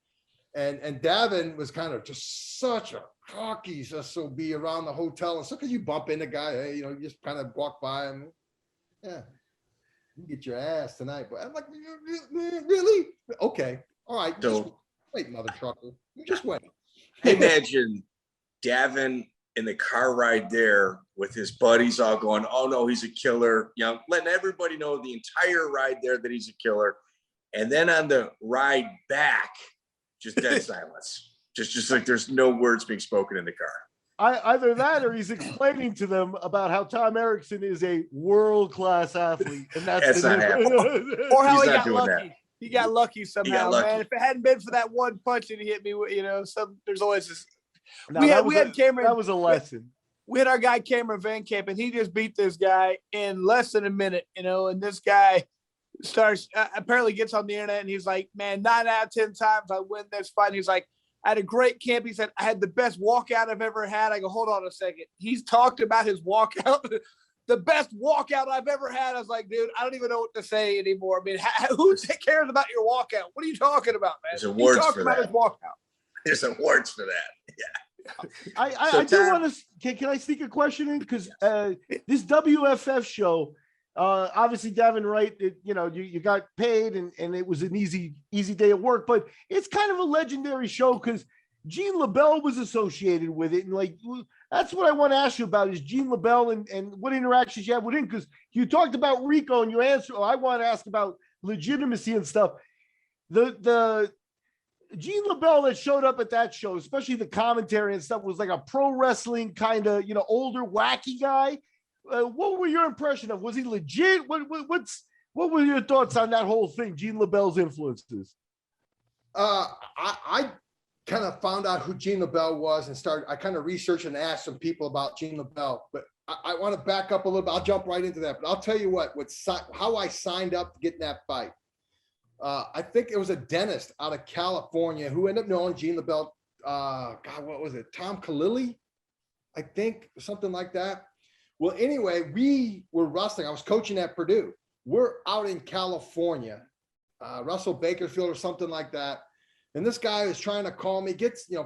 And Davin was kind of just such a cocky SOB around the hotel. And so because you bump into a guy, hey, you just kind of walk by him. Yeah, you get your ass tonight. But I'm like, really? Okay. All right. So, just wait, mother trucker. You just wait. Imagine Davin in the car ride there with his buddies all going, oh no, he's a killer. Letting everybody know the entire ride there that he's a killer. And then on the ride back, just dead silence. Just like there's no words being spoken in the car. Either that or he's explaining to them about how Tom Erikson is a world-class athlete. And that's not happening. Or how He's he not got doing lucky. that. He got lucky somehow, lucky. man. If it hadn't been for that one punch that he hit me with, there's always this. No, we had Cameron. That was a lesson. We had our guy Cameron Van Camp, and he just beat this guy in less than a minute, and this guy starts apparently gets on the internet and he's like, man, 9 out of 10 times I win this fight. And he's like, I had a great camp. He said, I had the best walkout I've ever had. I go, hold on a second. He's talked about his walkout, the best walkout I've ever had. I was like, dude, I don't even know what to say anymore. I mean, who cares about your walkout? What are you talking about, man? There's awards for about that. His walkout. There's awards for that. Yeah. I do want to, can I sneak a question in? Because this WFF show, obviously Davin, right? You got paid and it was an easy day of work, but it's kind of a legendary show because Gene LeBell was associated with it. And that's what I want to ask you about is Gene LeBell and what interactions you have with him. Because you talked about Rico and you answered, I want to ask about legitimacy and stuff. The Gene LeBell that showed up at that show, especially the commentary and stuff, was like a pro wrestling kind of, older, wacky guy. What were your impression of? Was he legit? What were your thoughts on that whole thing? Gene LeBell's influences. I kind of found out who Gene LeBell was and I kind of researched and asked some people about Gene LeBell, but I want to back up a little bit. I'll jump right into that, but I'll tell you how I signed up to get in that fight. I think it was a dentist out of California who ended up knowing Gene LeBell. What was it? Tom Kalili, I think, something like that. Well, anyway, we were wrestling. I was coaching at Purdue. We're out in California, Russell Bakersfield or something like that. And this guy is trying to call me,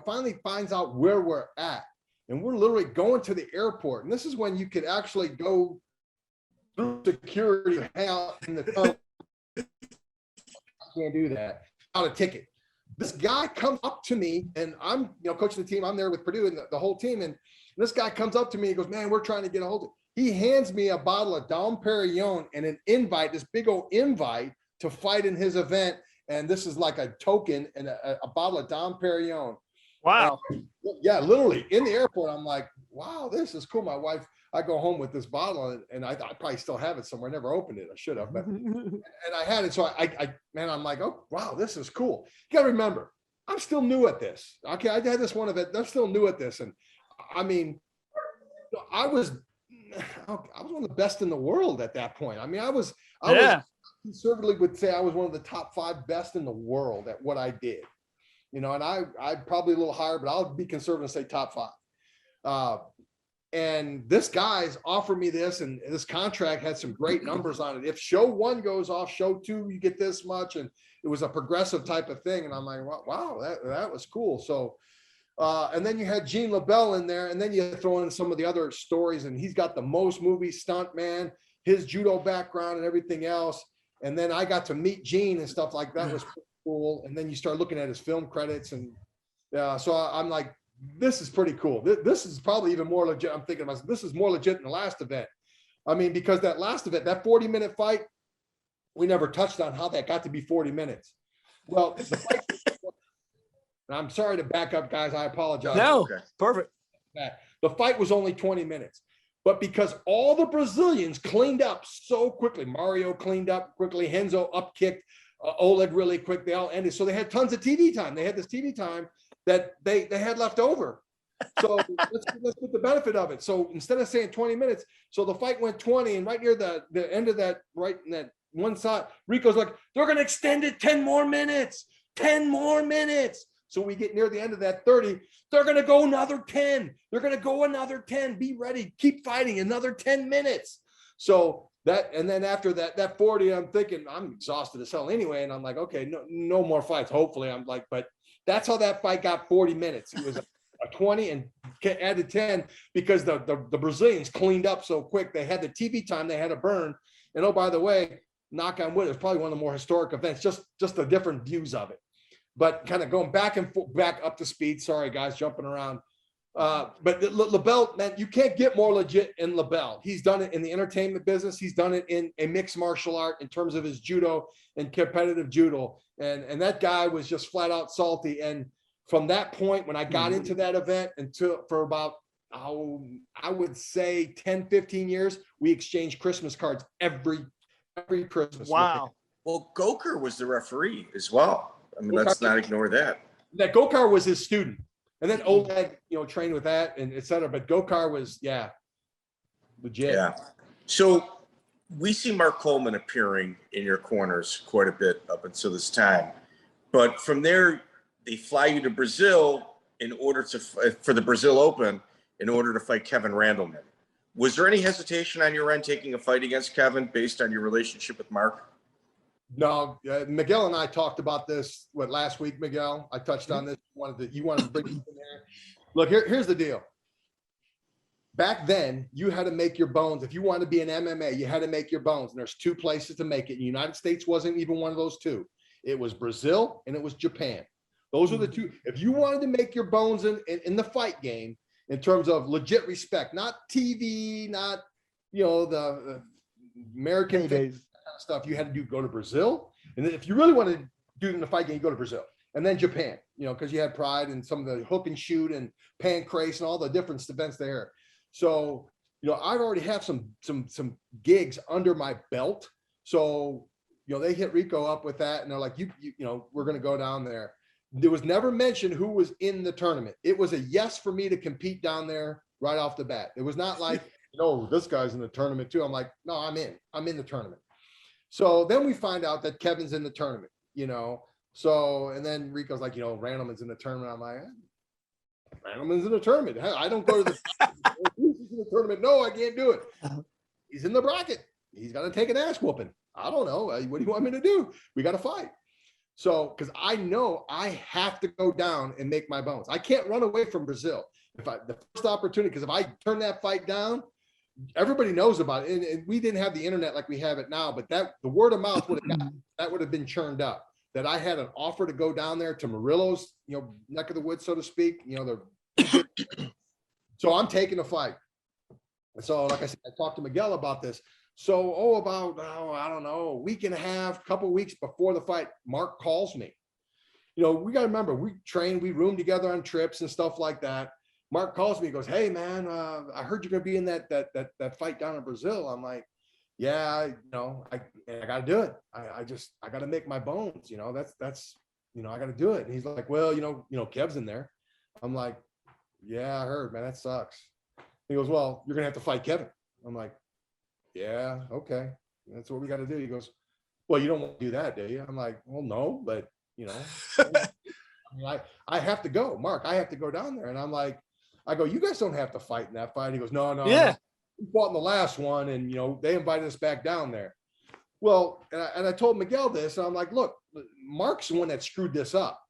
finally finds out where we're at. And we're literally going to the airport. And this is when you could actually go through security, hang out in the tunnel. Can't do that. Out a ticket. This guy comes up to me, and I'm coaching the team. I'm there with Purdue and the whole team. And this guy comes up to me and goes, man, we're trying to get a hold of it. He hands me a bottle of Dom Perignon and an invite, this big old invite to fight in his event. And this is like a token and a bottle of Dom Perignon. Wow. And, yeah, literally in the airport. I'm like, wow, this is cool. My wife, I go home with this bottle and I probably still have it somewhere. I never opened it. I should have, but and I had it. So I'm like, oh, wow, this is cool. You got to remember, I'm still new at this. Okay. I had this one event. I'm still new at this. And I mean, I was one of the best in the world at that point. I mean, I was conservatively would say I was one of the top 5 best in the world at what I did, and I probably a little higher, but I'll be conservative and say top 5. And this guy's offered me this, and this contract had some great numbers on it. If show 1 goes off, show 2, you get this much. And it was a progressive type of thing. And I'm like, wow, that was cool. So, and then you had Gene LeBell in there, and then you throw in some of the other stories, and he's got the most movie stunt man, his judo background and everything else. And then I got to meet Gene and stuff like that. Was pretty cool. And then you start looking at his film credits, and so I'm like, this is pretty cool. This is probably even more legit. I'm thinking about this is more legit than the last event. I mean, because that last event, that 40-minute fight, we never touched on how that got to be 40 minutes. Well, the fight, I'm sorry to back up, guys. I apologize. No, perfect. The fight was only 20 minutes. But because all the Brazilians cleaned up so quickly, Mario cleaned up quickly, Renzo up kicked, Oleg really quick. They all ended. So they had tons of TV time. They had this TV time that they had left over. So let's get the benefit of it. So instead of saying 20 minutes, so the fight went 20, and right near the end of that, right in that one side, Rico's like, they're going to extend it 10 more minutes. So we get near the end of that 30, they're going to go another 10. They're going to go another 10. Be ready. Keep fighting another 10 minutes. So that, and then after that 40, I'm thinking I'm exhausted as hell anyway. And I'm like, okay, no more fights. Hopefully I'm like, but that's how that fight got 40 minutes. It was a 20 and added 10 because the Brazilians cleaned up so quick. They had the TV time they had to burn. And oh, by the way, knock on wood, it was probably one of the more historic events, just the different views of it. But kind of going back and forth, back up to speed. Sorry, guys, jumping around. But LeBell, man, you can't get more legit in LeBell. He's done it in the entertainment business. He's done it in a mixed martial art in terms of his judo and competitive judo. And that guy was just flat out salty. And from that point, when I got into that event for about, I would say 10, 15 years, we exchanged Christmas cards every Christmas. Wow. Well, Gokar was the referee as well. I mean, let's not ignore that. That Gokar was his student. And then Oleg, trained with that and et cetera. But Gokar was, legit. Yeah. So we see Mark Coleman appearing in your corners quite a bit up until this time. But from there, they fly you to Brazil in order for the Brazil Open in order to fight Kevin Randleman. Was there any hesitation on your end taking a fight against Kevin based on your relationship with Mark? No, Miguel and I talked about this last week. Miguel, I touched on this. You wanted to bring it in there. Look, here's the deal. Back then, you had to make your bones. If you wanted to be an MMA, you had to make your bones. And there's two places to make it. The United States wasn't even one of those two. It was Brazil and it was Japan. Those are the two. If you wanted to make your bones in the fight game, in terms of legit respect, not TV, not the American days stuff, you had to go to Brazil. And then if you really wanted to do it in the fight game, you go to Brazil. And then Japan, because you had Pride and some of the hook and shoot and pancrase and all the different events there. So, I already have some gigs under my belt. So, they hit Rico up with that and they're like, we're going to go down there. There was never mentioned who was in the tournament. It was a yes for me to compete down there right off the bat. It was not like, this guy's in the tournament too. I'm like, no, I'm in the tournament. So then we find out that Kevin's in the tournament, So, and then Rico's like, Randleman's in the tournament. I'm like, Randleman's in the tournament. I don't go to the tournament. No, I can't do it. He's in the bracket. He's got to take an ass whooping. I don't know. What do you want me to do? We got to fight. So, because I know I have to go down and make my bones. I can't run away from Brazil. The first opportunity, because if I turn that fight down, everybody knows about it. And we didn't have the internet like we have it now, but the word of mouth would have been churned up. That I had an offer to go down there to Murilo's, neck of the woods, so to speak. So I'm taking the fight. So, like I said, I talked to Miguel about this. So, I don't know, a week and a half, couple weeks before the fight, Mark calls me. We got to remember, we room together on trips and stuff like that. Mark calls me, he goes, hey man, I heard you're going to be in that fight down in Brazil. I'm like, yeah, I got to do it. I got to make my bones, that's, I got to do it. And he's like, well, Kev's in there. I'm like, yeah, I heard, man, that sucks. He goes, well, you're going to have to fight Kevin. I'm like, yeah, okay. That's what we got to do. He goes, well, you don't want to do that, do you? I'm like, well, no, but I have to go, Mark, I have to go down there. And I'm like, I go, you guys don't have to fight in that fight. He goes, no. Yeah. We fought in the last one and, they invited us back down there. Well, and I told Miguel this, and I'm like, look, Mark's the one that screwed this up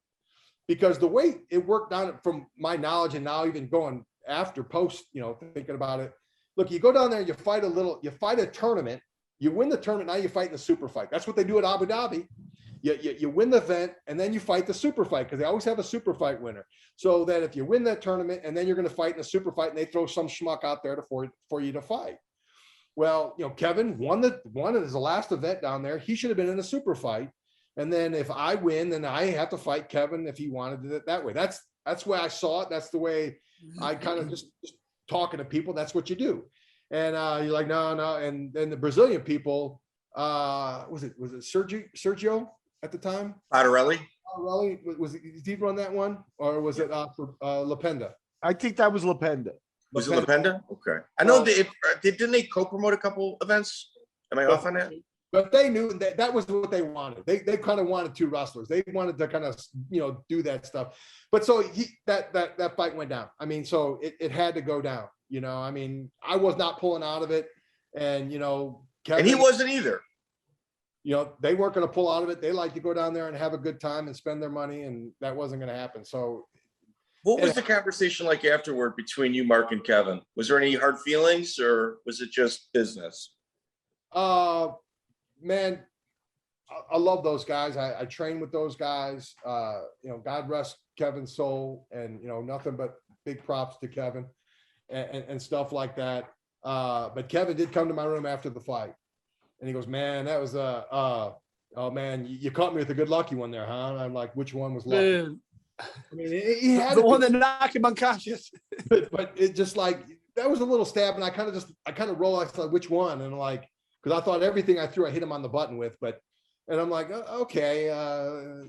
because the way it worked out from my knowledge and now even going after post, thinking about it. Look, you go down there and you fight a tournament, you win the tournament, now you fight in the super fight. That's what they do at Abu Dhabi. You win the event and then you fight the super fight because they always have a super fight winner. So that if you win that tournament and then you're going to fight in a super fight and they throw some schmuck out there for you to fight. Well, Kevin won as the last event down there. He should have been in a super fight. And then if I win, then I have to fight Kevin if he wanted it that way. That's the way I saw it. That's the way I kind of just talking to people. That's what you do. And you're like, no. And then the Brazilian people, was it Sergio? at the time? Chiapparelli? Was did he run that one, or was it for Lependa? I think that was Lependa. Was it Lependa? Okay. I know didn't they co-promote a couple events? Am I off on that? But they knew that was what they wanted. They kind of wanted two wrestlers. They wanted to kind of, do that stuff. But so that fight went down. I mean, so it had to go down, I mean, I was not pulling out of it. And, Kevin, and he wasn't either. They weren't going to pull out of it. They like to go down there and have a good time and spend their money. And that wasn't going to happen. So what was the conversation like afterward between you, Mark, and Kevin? Was there any hard feelings, or was it just business? Man, I love those guys. I train with those guys. God rest Kevin's soul, and nothing but big props to Kevin and stuff like that. But Kevin did come to my room after the fight, and he goes, "Man, that was oh man, you caught me with a good lucky one there, huh?" And I'm like, "Which one was lucky?" Man. I mean, he had the one that knocked him unconscious. but it just like that was a little stab, and I kind of roll. I thought, which one? And like, because I thought everything I threw, I hit him on the button with, and I'm like, okay,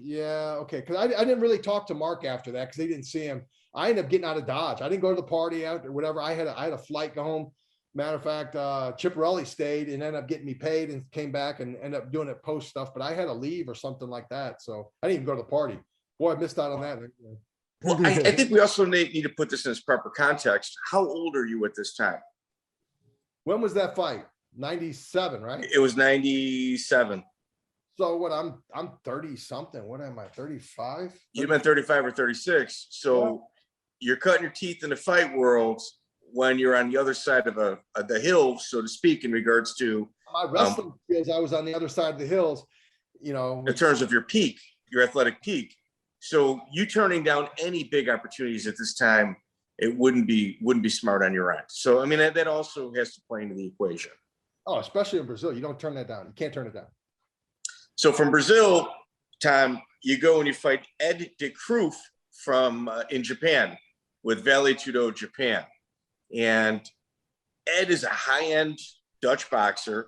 yeah, okay. Because I didn't really talk to Mark after that because they didn't see him. I ended up getting out of Dodge. I didn't go to the party out or whatever. I had a flight go home. Matter of fact, Chiapparelli stayed and ended up getting me paid and came back and ended up doing it post stuff. But I had to leave or something like that, so I didn't even go to the party. Boy, I missed out on that. Well, I think we also need to put this in its proper context. How old are you at this time? When was that fight? 97, right? It was 97. So what? I'm 30 something. What am I? 35? You've been 35 or 36. So you're cutting your teeth in the fight world when you're on the other side of the hill, so to speak, in regards to my wrestling skills. I was on the other side of the hills, in terms of your peak, your athletic peak. So you turning down any big opportunities at this time, it wouldn't be smart on your end. So I mean that also has to play into the equation. Oh, especially in Brazil, you don't turn that down. You can't turn it down. So from Brazil, Tom, you go and you fight Ed de Kruijf from in Japan with Vale Tudo, Japan. And Ed is a high-end Dutch boxer.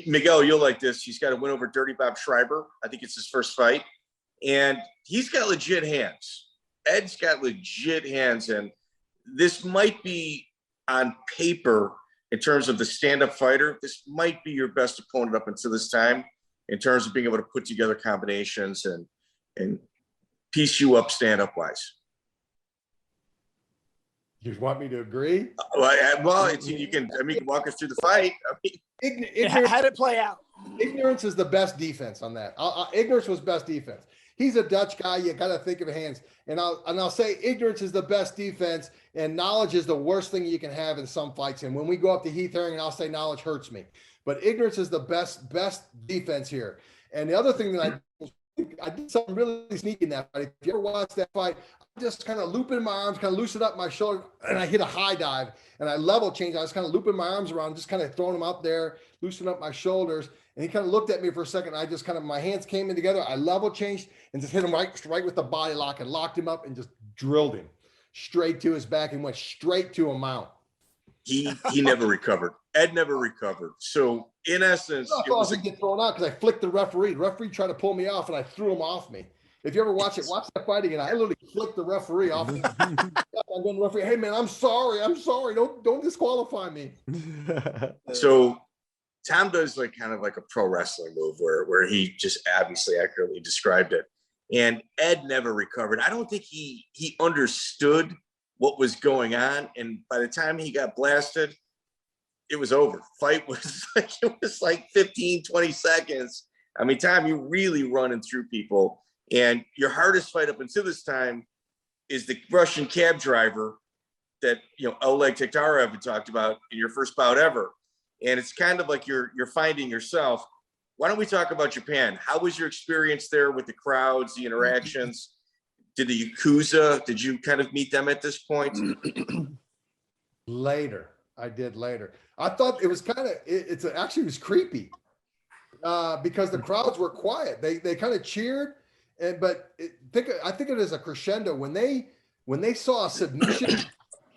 Miguel, you'll like this. He's got a win over Dirty Bob Schreiber. I think it's his first fight. And he's got legit hands. Ed's got legit hands. And this might be on paper, in terms of the stand-up fighter, this might be your best opponent up until this time in terms of being able to put together combinations and piece you up stand-up wise. You want me to agree? Well, you can walk us through the fight. Ignorance, how did it play out? Ignorance is the best defense on that. Ignorance was best defense. He's a Dutch guy. You got to think of hands. And I'll say ignorance is the best defense, and knowledge is the worst thing you can have in some fights. And when we go up to Heath Herring, I'll say knowledge hurts me, but ignorance is the best defense here. And the other thing that I did something really sneaky in that fight. If you ever watch that fight, I just kind of looping my arms, kind of loosen up my shoulder, and I hit a high dive and I level change. I was kind of looping my arms around, just kind of throwing them up there, loosening up my shoulders. And he kind of looked at me for a second. I just kind of, my hands came in together. I level changed and just hit him right with the body lock and locked him up and just drilled him straight to his back and went straight to a mount. He never recovered. Ed never recovered. So in essence, I thought I was going to get thrown out because I flicked the referee. The referee tried to pull me off and I threw him off me. If you ever watch that fight again, I literally flicked the referee off. I'm going to referee, hey man, I'm sorry. Don't disqualify me. So Tom does kind of like a pro wrestling move where he just obviously accurately described it. And Ed never recovered. I don't think he understood what was going on. And by the time he got blasted, it was over. Fight was like 15, 20 seconds. I mean, Tom, you're really running through people. And your hardest fight up until this time is the Russian cab driver that, Oleg Taktarov had talked about in your first bout ever. And it's kind of like you're finding yourself. Why don't we talk about Japan? How was your experience there with the crowds, the interactions? Did the Yakuza, did you kind of meet them at this point? Later. I did later. I thought it was kind of, it was creepy because the crowds were quiet. They kind of cheered. I think it is a crescendo when they saw a submission,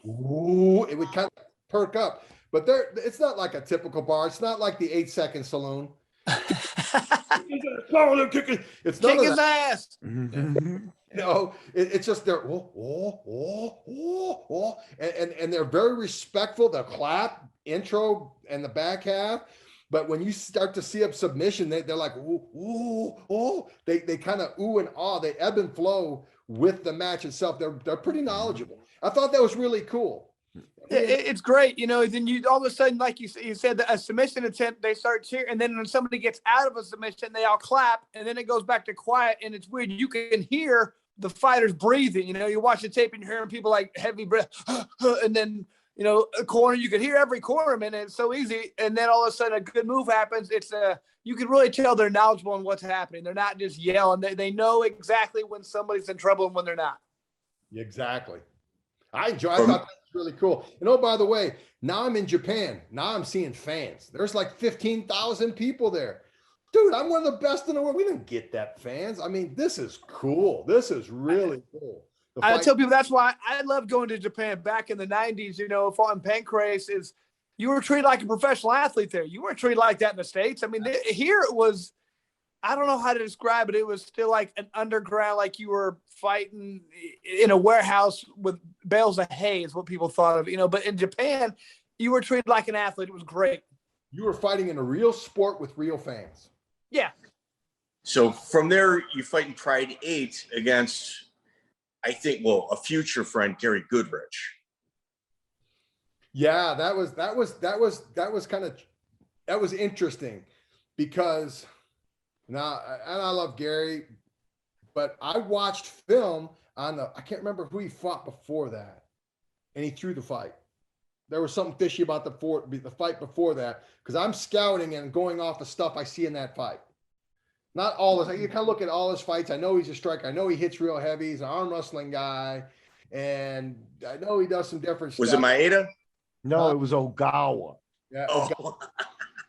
ooh, it would kind of perk up. But it's not like a typical bar. It's not like the 8-second saloon. It's none Kick of his that. ass. No, it's just they're and they're very respectful. They'll clap intro and the back half, but when you start to see a submission, they're like they kind of ooh and ah. They ebb and flow with the match itself. They're pretty knowledgeable. I thought that was really cool. It's great, then you all of a sudden, like you said, a submission attempt, they start cheering, and then when somebody gets out of a submission, they all clap, and then it goes back to quiet, and it's weird. You can hear the fighters breathing. You watch the tape and you're hearing people like heavy breath, and then a corner, you can hear every corner, man. It's so easy, and then all of a sudden a good move happens. You can really tell they're knowledgeable on what's happening. They're not just yelling. They know exactly when somebody's in trouble and when they're not. Exactly. I thought that was really cool. And oh, by the way, now I'm in Japan. Now I'm seeing fans. There's like 15,000 people there. Dude, I'm one of the best in the world. We didn't get that, fans. I mean, this is cool. This is really cool. I tell people that's why I love going to Japan. Back in the 90s, fought in Pancrase, is you were treated like a professional athlete there. You weren't treated like that in the States. I mean, here it was, I don't know how to describe it. It was still like an underground, like you were fighting in a warehouse with bales of hay is what people thought of, but in Japan, you were treated like an athlete. It was great. You were fighting in a real sport with real fans. Yeah. So from there, you fight in Pride 8 against, I think, a future friend, Gary Goodridge. Yeah, that was interesting because now, and I love Gary, but I watched film I can't remember who he fought before that, and he threw the fight. There was something fishy about the fight before that, because I'm scouting and going off the stuff I see in that fight. Not all this. You kind of look at all his fights. I know he's a striker. I know he hits real heavy. He's an arm wrestling guy, and I know he does some different stuff. Was it Maeda? No, it was Ogawa. Yeah. Oh.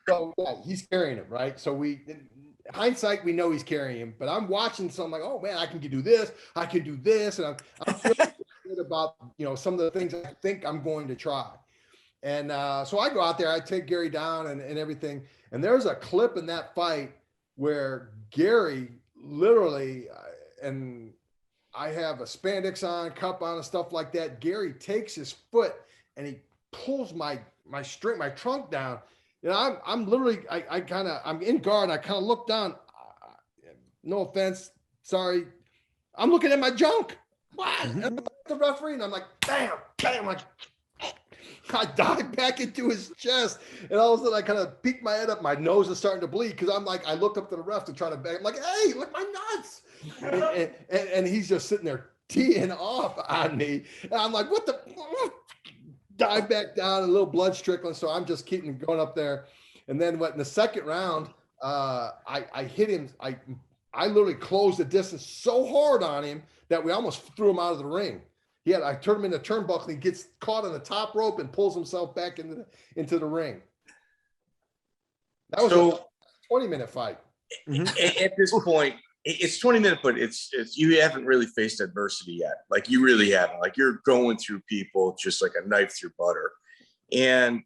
So yeah, he's carrying him, right? So in hindsight, we know he's carrying him, but I'm watching, so I'm like, oh man, I can do this, I can do this, and I'm feeling good about some of the things I think I'm going to try. And so I go out there, I take Gary down and everything, and there's a clip in that fight where Gary literally, and I have a spandex on, cup on, and stuff like that. Gary takes his foot and he pulls my trunk down. I'm literally, I'm in guard. I kind of look down. No offense, sorry. I'm looking at my junk. What? And the referee, and I'm like, bam, like. I dive back into his chest, and all of a sudden I kind of peek my head up. My nose is starting to bleed because I'm like, I looked up to the ref to try to beg. I'm like, hey, look my nuts. And he's just sitting there teeing off on me. And I'm like, what the? Dive back down, a little blood trickling. So I'm just keeping going up there. And then in the second round, I hit him. I literally closed the distance so hard on him that we almost threw him out of the ring. I turned him into turnbuckle. He gets caught on the top rope and pulls himself back into the ring. That was a 20-minute fight. At this point, it's 20 minutes, but it's you haven't really faced adversity yet. Like you really haven't. Like you're going through people just like a knife through butter. And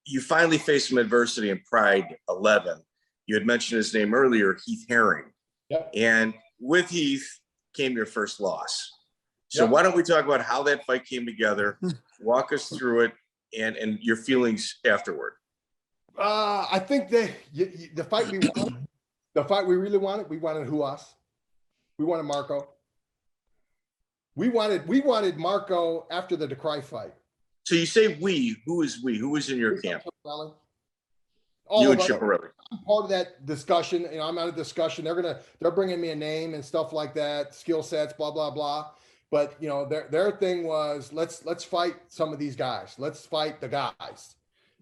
you finally face some adversity in Pride 11. You had mentioned his name earlier, Heath Herring. Yep. And with Heath came your first loss. So Yep. why don't we talk about how that fight came together, walk us through it, and your feelings afterward. I think the fight we wanted, the fight we really wanted, we wanted Huas. We wanted Marco. We wanted Marco after the Kruijf fight. So you say we, who is we? Who was in your camp? All You of and us. Chiapparelli. I'm Part of that discussion. I'm out of discussion. They're bringing me a name and stuff like that, skill sets, blah, blah, blah. But their thing was let's fight some of these guys. Let's fight the guys.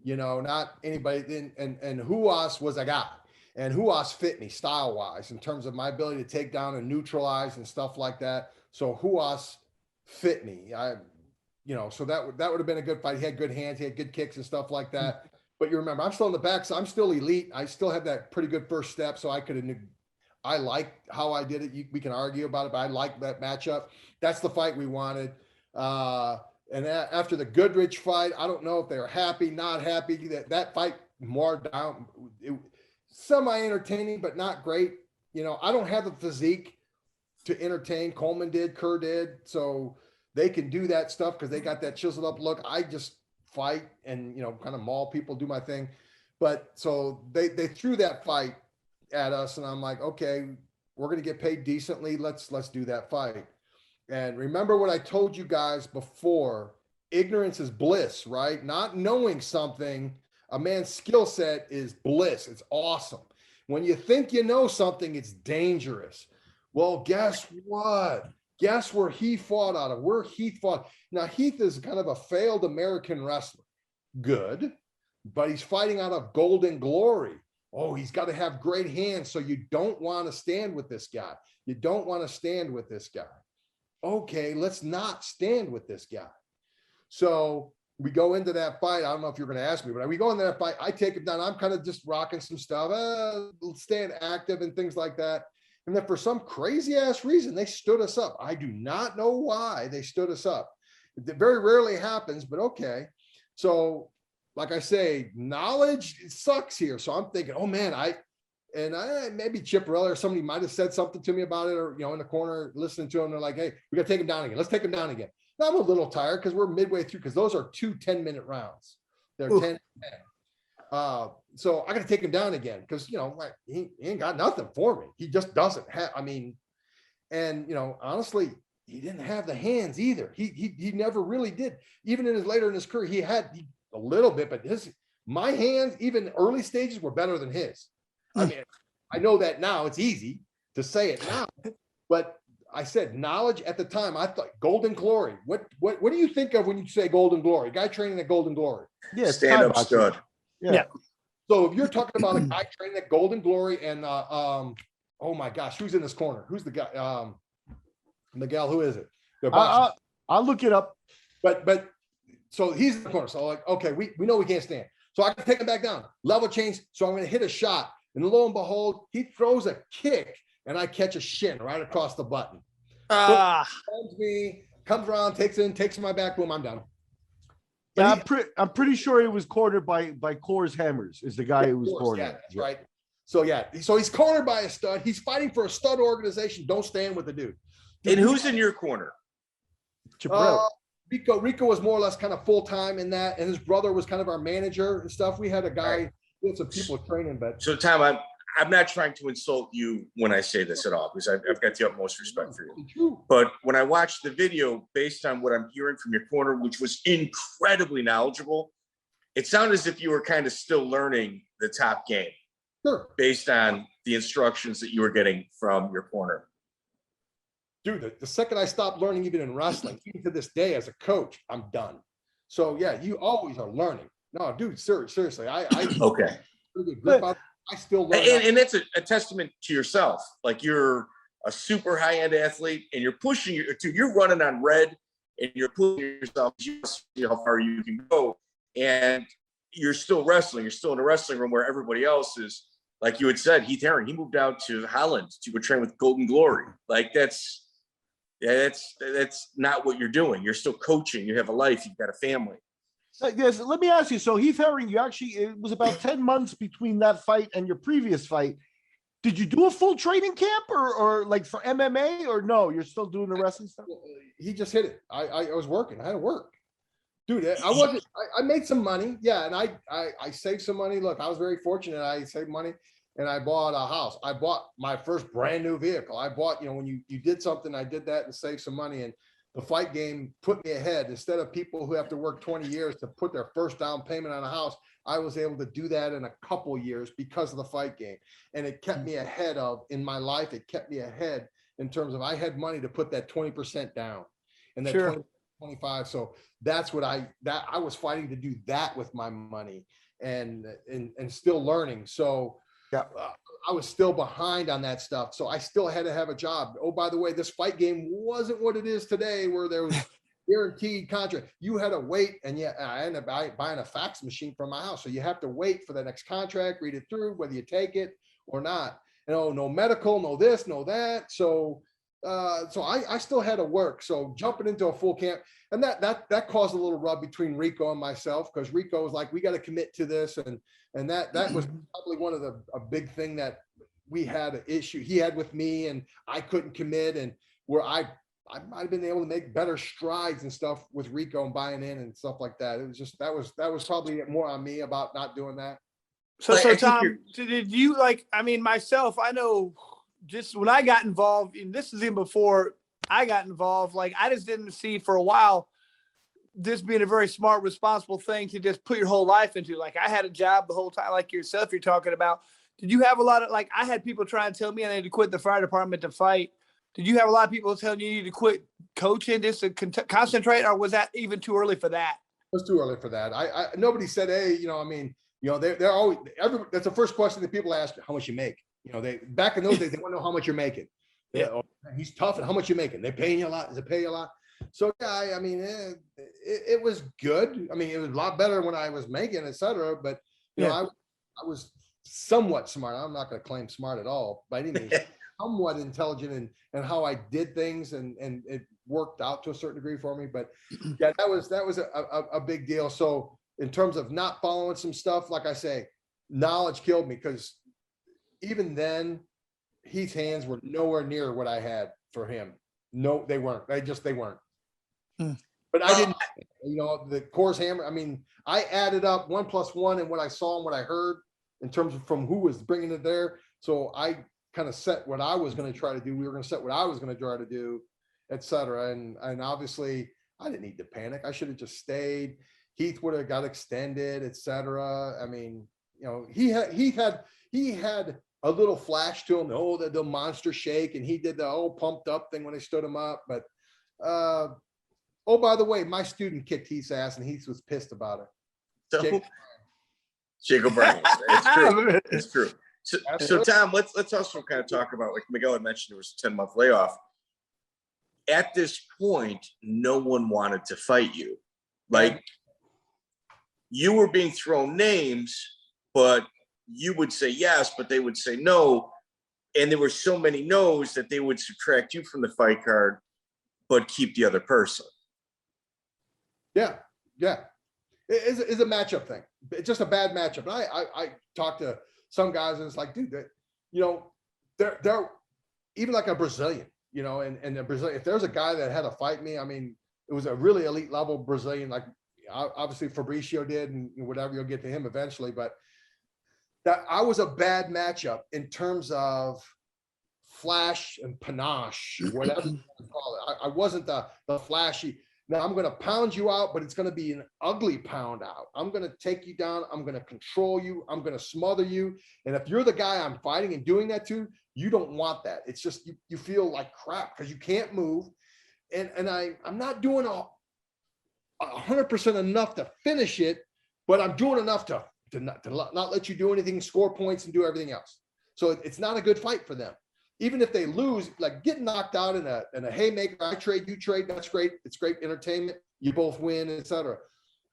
Not anybody. And Huas was a guy, and Huas fit me style wise in terms of my ability to take down and neutralize and stuff like that. So Huas fit me. So that would have been a good fight. He had good hands. He had good kicks and stuff like that. But you remember, I'm still in the back, so I'm still elite. I still have that pretty good first step, so I could have. I like how I did it. We can argue about it, but I like that matchup. That's the fight we wanted. And after the Goodridge fight, I don't know if they were happy, not happy. That fight more down. semi-entertaining, but not great. You know, I don't have the physique to entertain. Coleman did, Kerr did. So they can do that stuff because they got that chiseled up look. I just fight and, you know, kind of maul people, do my thing. But so they threw that fight at us, and I'm like, okay, we're going to get paid decently. Let's do that fight. And remember what I told you guys before, ignorance is bliss, right? Not knowing something, a man's skill set is bliss. It's awesome. When you think you know something, it's dangerous. Well, guess what? Guess where he fought out of? Where Heath fought. Now, Heath is kind of a failed American wrestler. Good, but he's fighting out of Golden Glory. Oh, he's got to have great hands, so you don't want to stand with this guy. You don't want to stand with this guy. Okay, let's not stand with this guy. So we go into that fight. I don't know if you're going to ask me, but we go into that fight. I take him down. I'm kind of just rocking some stuff, staying active and things like that. And then for some crazy ass reason, they stood us up. I do not know why they stood us up. It very rarely happens, but okay. So like I say, knowledge sucks here. So I'm thinking, oh man, maybe Chiapparelli or somebody might have said something to me about it, or, you know, in the corner listening to him. They're like, hey, we got to take him down again. Let's take him down again. Now I'm a little tired because we're midway through, because those are 2 10-minute rounds. They're 10. So I got to take him down again because, you know, like he ain't got nothing for me. He just doesn't have, and, you know, honestly, he didn't have the hands either. He never really did. Even later in his career, he had a little bit, but my hands, even early stages, were better than his. I mean, I know that now. It's easy to say it now, but I said knowledge at the time. I thought Golden Glory. What do you think of when you say Golden Glory? Guy training at Golden Glory. Yeah, stand up stud. Yeah. So if you're talking about a guy training at Golden Glory and oh my gosh, who's in this corner? Who's the guy? Miguel, who is it? I'll look it up. But so he's in the corner. So like, okay, we know we can't stand. So I can take him back down. Level change. So I'm going to hit a shot. And lo and behold, he throws a kick and I catch a shin right across the button. Comes around, takes my back, boom, I'm done. Yeah, I'm pretty sure he was cornered by Coors Hammers, is the guy who was cornered. Yeah, that's right. So so he's cornered by a stud. He's fighting for a stud organization. Don't stand with the dude. And who's in your corner? Rico was more or less kind of full-time in that, and his brother was kind of our manager and stuff. We had a guy, Right. We had some people training, but So Tom, I'm not trying to insult you when I say this at all, because I've got the utmost respect for you. But when I watched the video, based on what I'm hearing from your corner, which was incredibly knowledgeable, it sounded as if you were kind of still learning the top game. Sure. Based on the instructions that you were getting from your corner. Dude, the second I stopped learning, even in wrestling, even to this day as a coach, I'm done. So yeah, you always are learning. No, dude, seriously, I Okay. I still learn. And that's a testament to yourself. Like, you're a super high-end athlete, and you're pushing you're running on red, and you're pushing yourself. You see how far you can go, and you're still wrestling. You're still in a wrestling room where everybody else is. Like you had said, Heath Herring, he moved out to Holland to go train with Golden Glory. Like, that's not what you're doing. You're still coaching. You have a life. You've got a family. Yes, let me ask you. So Heath Herring, it was about 10 months between that fight and your previous fight. Did you do a full training camp or like for MMA, or no? You're still doing the wrestling stuff? He just hit it. I was working. I had to work. Dude, I made some money. Yeah, and I saved some money. Look, I was very fortunate. I saved money and I bought a house. I bought my first brand new vehicle. I bought, when you did something, I did that and saved some money. And the fight game put me ahead. Instead of people who have to work 20 years to put their first down payment on a house, I was able to do that in a couple years because of the fight game. And it kept me ahead in my life. It kept me ahead in terms of I had money to put that 20% down and that Sure. 20, 25. So that's what I was fighting to do that with my money and still learning. So yeah. I was still behind on that stuff. So I still had to have a job. Oh, by the way, this fight game wasn't what it is today, where there was guaranteed contract. You had to wait. And yeah, I ended up buying a fax machine from my house. So you have to wait for the next contract, read it through, whether you take it or not. No medical, no this, no that. So So I still had to work. So jumping into a full camp, and that caused a little rub between Rico and myself, because Rico was like, we got to commit to this. And that was probably one of a big thing that we had an issue he had with me, and I couldn't commit, and where I might have been able to make better strides and stuff with Rico and buying in and stuff like that. It was just, that was probably more on me about not doing that. So Tom, did you myself, I know just when I got involved, and this is even before I got involved, I just didn't see for a while this being a very smart, responsible thing to just put your whole life into. I had a job the whole time, like yourself, you're talking about. Did you have a lot of, I had people try and tell me I need to quit the fire department to fight. Did you have a lot of people telling you need to quit coaching just to concentrate, or was that even too early for that? It was too early for that. I nobody said, hey, they're always, that's the first question that people ask, how much you make. They back in those days, they want to know how much you're making. Yeah. Oh, he's tough, and how much you making? They paying you a lot? Does it pay you a lot? So yeah, it was good. It was a lot better when I was making, et cetera. But I was somewhat smart. I'm not going to claim smart at all by any means. Somewhat intelligent in how I did things, and it worked out to a certain degree for me. But yeah, that was a big deal. So in terms of not following some stuff, like I say, knowledge killed me, because even then, Heath's hands were nowhere near what I had for him. No, they weren't. They weren't. But I didn't, the Core's hammer. I added up 1 + 1 and what I saw and what I heard in terms of from who was bringing it there. So I kind of set what I was going to try to do. We were going to set what I was going to try to do, et cetera. And obviously I didn't need to panic. I should have just stayed. Heath would have got extended, et cetera. He had a little flash to him. Oh, the monster shake. And he did the pumped up thing when they stood him up. But, by the way, my student kicked Heath's ass, and Heath was pissed about it. Shake O'Brien. It's true. It's true. So Tom, let's also kind of talk about, like Miguel had mentioned, there was a 10-month layoff. At this point, no one wanted to fight you. You were being thrown names, but you would say yes, but they would say no. And there were so many no's that they would subtract you from the fight card, but keep the other person. Yeah. It's a matchup thing. It's just a bad matchup. And I talked to some guys, and it's like, dude, they're even like a Brazilian, and a Brazilian, if there's a guy that had to fight me, it was a really elite level Brazilian, like obviously Fabricio did, and whatever, you'll get to him eventually, but that I was a bad matchup in terms of flash and panache, whatever you call it. I wasn't the flashy. Now I'm going to pound you out, but it's going to be an ugly pound out. I'm going to take you down. I'm going to control you. I'm going to smother you. And if you're the guy I'm fighting and doing that to, you don't want that. It's just, you feel like crap because you can't move. And I'm not doing 100% enough to finish it, but I'm doing enough to not let you do anything, score points, and do everything else. So it's not a good fight for them. Even if they lose, like getting knocked out in a haymaker, I trade, you trade, that's great. It's great entertainment. You both win, etc.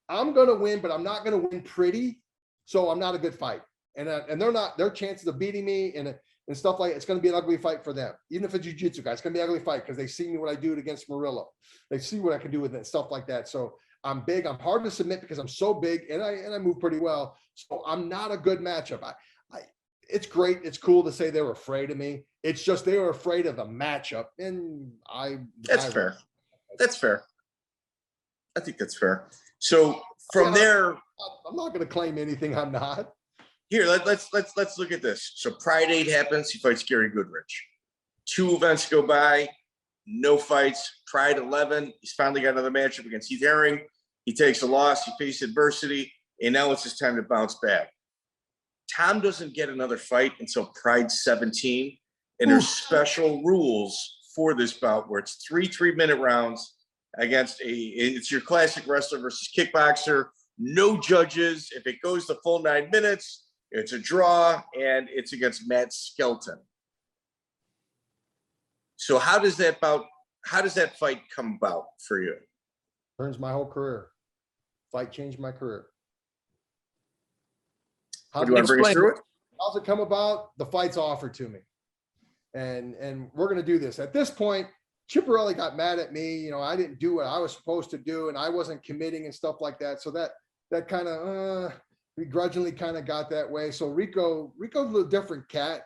I'm going to win, but I'm not going to win pretty. So I'm not a good fight. And their chances of beating me and stuff like it's going to be an ugly fight for them. Even if it's a jiu-jitsu guy, it's going to be an ugly fight because they see me what I do against Murilo. They see what I can do with it, stuff like that. So I'm big. I'm hard to submit because I'm so big and I move pretty well. So I'm not a good matchup. It's great. It's cool to say they were afraid of me. It's just they were afraid of the matchup, and That's fair. That's fair. I think that's fair. So from there, I'm not going to claim anything I'm not. Here, let's look at this. So Pride 8 happens. He fights Gary Goodridge. 2 events go by, no fights. Pride 11, he's finally got another matchup against Heath. He takes a loss. He faced adversity, and now it's his time to bounce back. Tom doesn't get another fight until Pride 17, and there's special rules for this bout where it's 3 3-minute rounds against it's your classic wrestler versus kickboxer. No judges. If it goes the full 9 minutes, it's a draw, and it's against Matt Skelton. So how does that fight come about for you? Turns my whole career. Fight changed my career. Do you want to bring us through it? How's it come about? The fight's offered to me. and we're going to do this. At this point, Chiapparelli got mad at me. You know, I didn't do what I was supposed to do, and I wasn't committing and stuff like that. So that kind of begrudgingly kind of got that way. So Rico's a little different cat.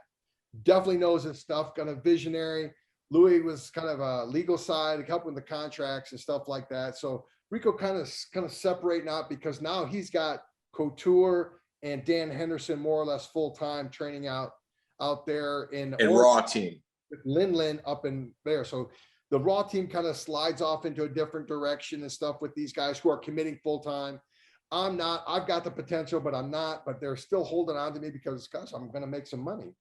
Definitely knows his stuff. Kind of visionary. Louis was kind of a legal side, helping with the contracts and stuff like that. So Rico kind of separating out because now he's got Couture and Dan Henderson more or less full time training out there in Raw team with Lin up in there. So the Raw team kind of slides off into a different direction and stuff with these guys who are committing full time. I'm not. I've got the potential, but I'm not. But they're still holding on to me because, gosh, I'm going to make some money.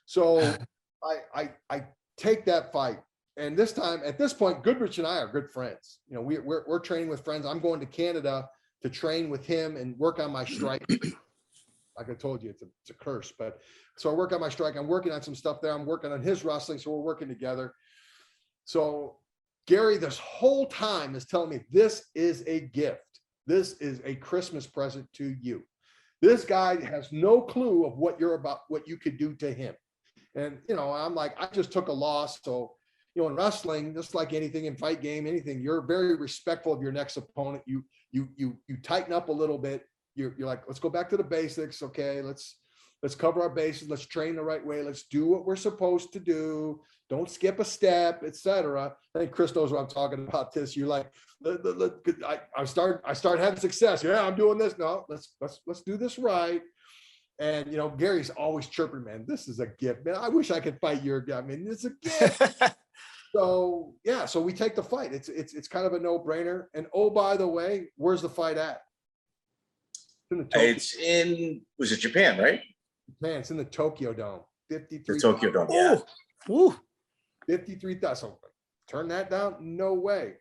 So I take that fight. And this time, at this point, Goodridge and I are good friends. You know, we're training with friends. I'm going to Canada to train with him and work on my strike. Like I told you, it's a curse. But so I work on my strike. I'm working on some stuff there. I'm working on his wrestling. So we're working together. So Gary, this whole time is telling me this is a gift. This is a Christmas present to you. This guy has no clue of what you're about, what you could do to him. And, you know, I'm like, I just took a loss. So, you know, in wrestling, just like anything in fight game, anything, you're very respectful of your next opponent. You tighten up a little bit. You're like, let's go back to the basics. Okay. Let's cover our bases. Let's train the right way. Let's do what we're supposed to do. Don't skip a step, etc. I think Chris knows what I'm talking about. This, you're like, I start having success. Yeah, I'm doing this. No, let's do this right. And, you know, Gary's always chirping, man, this is a gift, man. I wish I could fight your guy. I mean, it's a gift. So, yeah, so we take the fight. It's kind of a no-brainer. And, oh, by the way, where's the fight at? It's in, was it Japan, right? Japan. It's in the Tokyo Dome. 53. The Tokyo Dome, yeah. Ooh. 53,000. Turn that down? No way.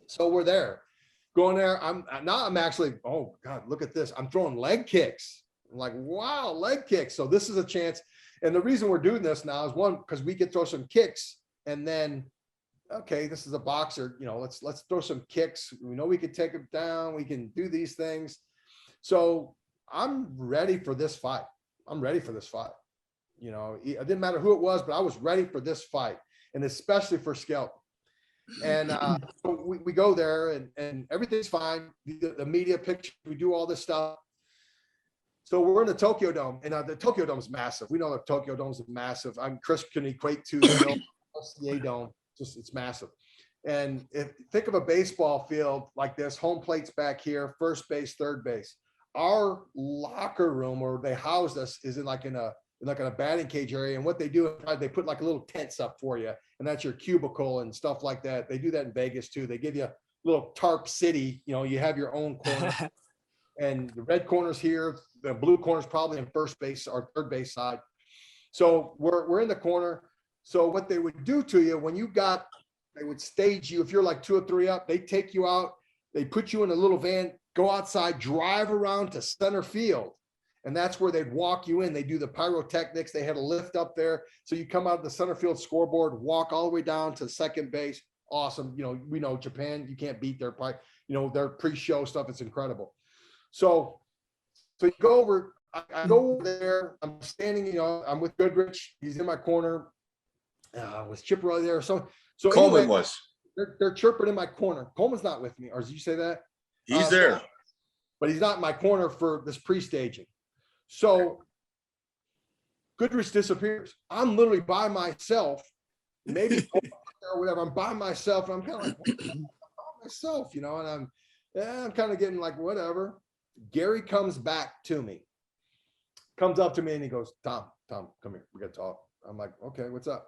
So we're there. Going there. I'm actually, oh, God, look at this. I'm throwing leg kicks. I'm like, wow, leg kicks. So this is a chance. And the reason we're doing this now is one, because we can throw some kicks and then, okay, this is a boxer, you know, let's throw some kicks. We know we can take him down. We can do these things. So I'm ready for this fight. You know, it didn't matter who it was, but I was ready for this fight, and especially for Skelton. And so we go there and everything's fine. The media picture, we do all this stuff. So we're in the Tokyo Dome, and the Tokyo Dome is massive. We know the Tokyo Dome is massive. Chris can equate to the LCA Dome. It's massive. And think of a baseball field like this, home plate's back here, first base, third base. Our locker room where they housed us is in a batting cage area. And what they do, they put like a little tents up for you, and that's your cubicle and stuff like that. They do that in Vegas too. They give you a little tarp city, you know, you have your own corner. And the red corner's here, the blue corner's probably in first base or third base side. So we're in the corner. So what they would do to you when they would stage you, if you're like 2 or 3 up, they take you out, they put you in a little van, go outside, drive around to center field. And that's where they'd walk you in. They do the pyrotechnics. They had a lift up there. So you come out of the center field scoreboard, walk all the way down to second base. Awesome. You know, we know Japan, you can't beat their pre-show stuff. It's incredible. So you go over, I go over there. I'm standing, you know, I'm with Goodridge. He's in my corner. Was Chiapparelli there? So Coleman anyway, was. They're chirping in my corner. Coleman's not with me. Or did you say that? He's there. But he's not in my corner for this pre-staging. So Goodridge disappears. I'm literally by myself, maybe or whatever. I'm by myself. And I'm kind of like, what the hell? I'm by myself, you know, and I'm kind of getting like, whatever. Gary comes back to me, comes up to me and he goes, Tom, come here. We got to talk. I'm like, okay, what's up?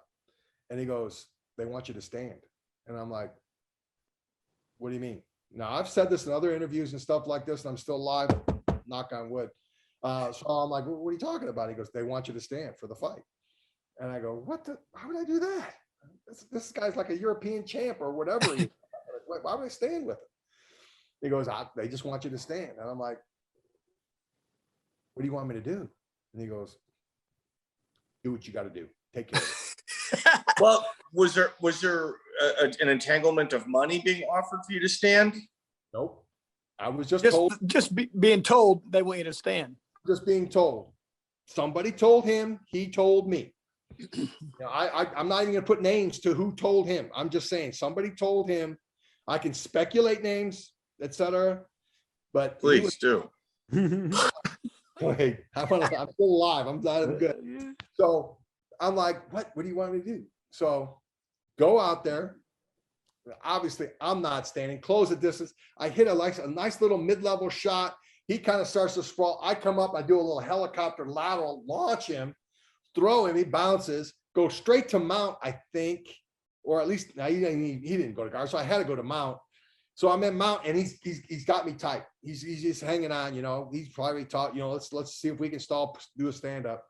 And he goes, they want you to stand. And I'm like, what do you mean? Now, I've said this in other interviews and stuff like this, and I'm still alive, knock on wood. So I'm like, what are you talking about? He goes, they want you to stand for the fight. And I go, how would I do that? This guy's like a European champ or whatever. Why would I stand with him? He goes, they just want you to stand. And I'm like, what do you want me to do? And he goes, do what you got to do. Take care of it. Well, was there an entanglement of money being offered for you to stand? Nope. I was just told. Being told they want you to stand. Just being told. Somebody told him. He told me. You know, I'm not even going to put names to who told him. I'm just saying somebody told him. I can speculate names, etc. But Please do. Wait, I'm still alive. I'm good. So I'm like, what do you want me to do? So go out there. Obviously, I'm not standing. Close the distance. I hit a nice little mid-level shot. He kind of starts to sprawl. I come up. I do a little helicopter lateral, launch him, throw him. He bounces, go straight to mount, I think, or at least he didn't go to guard. So I had to go to mount. So I'm in mount, and he's got me tight. He's just hanging on. You know, he's probably taught. You know, let's see if we can do a stand up.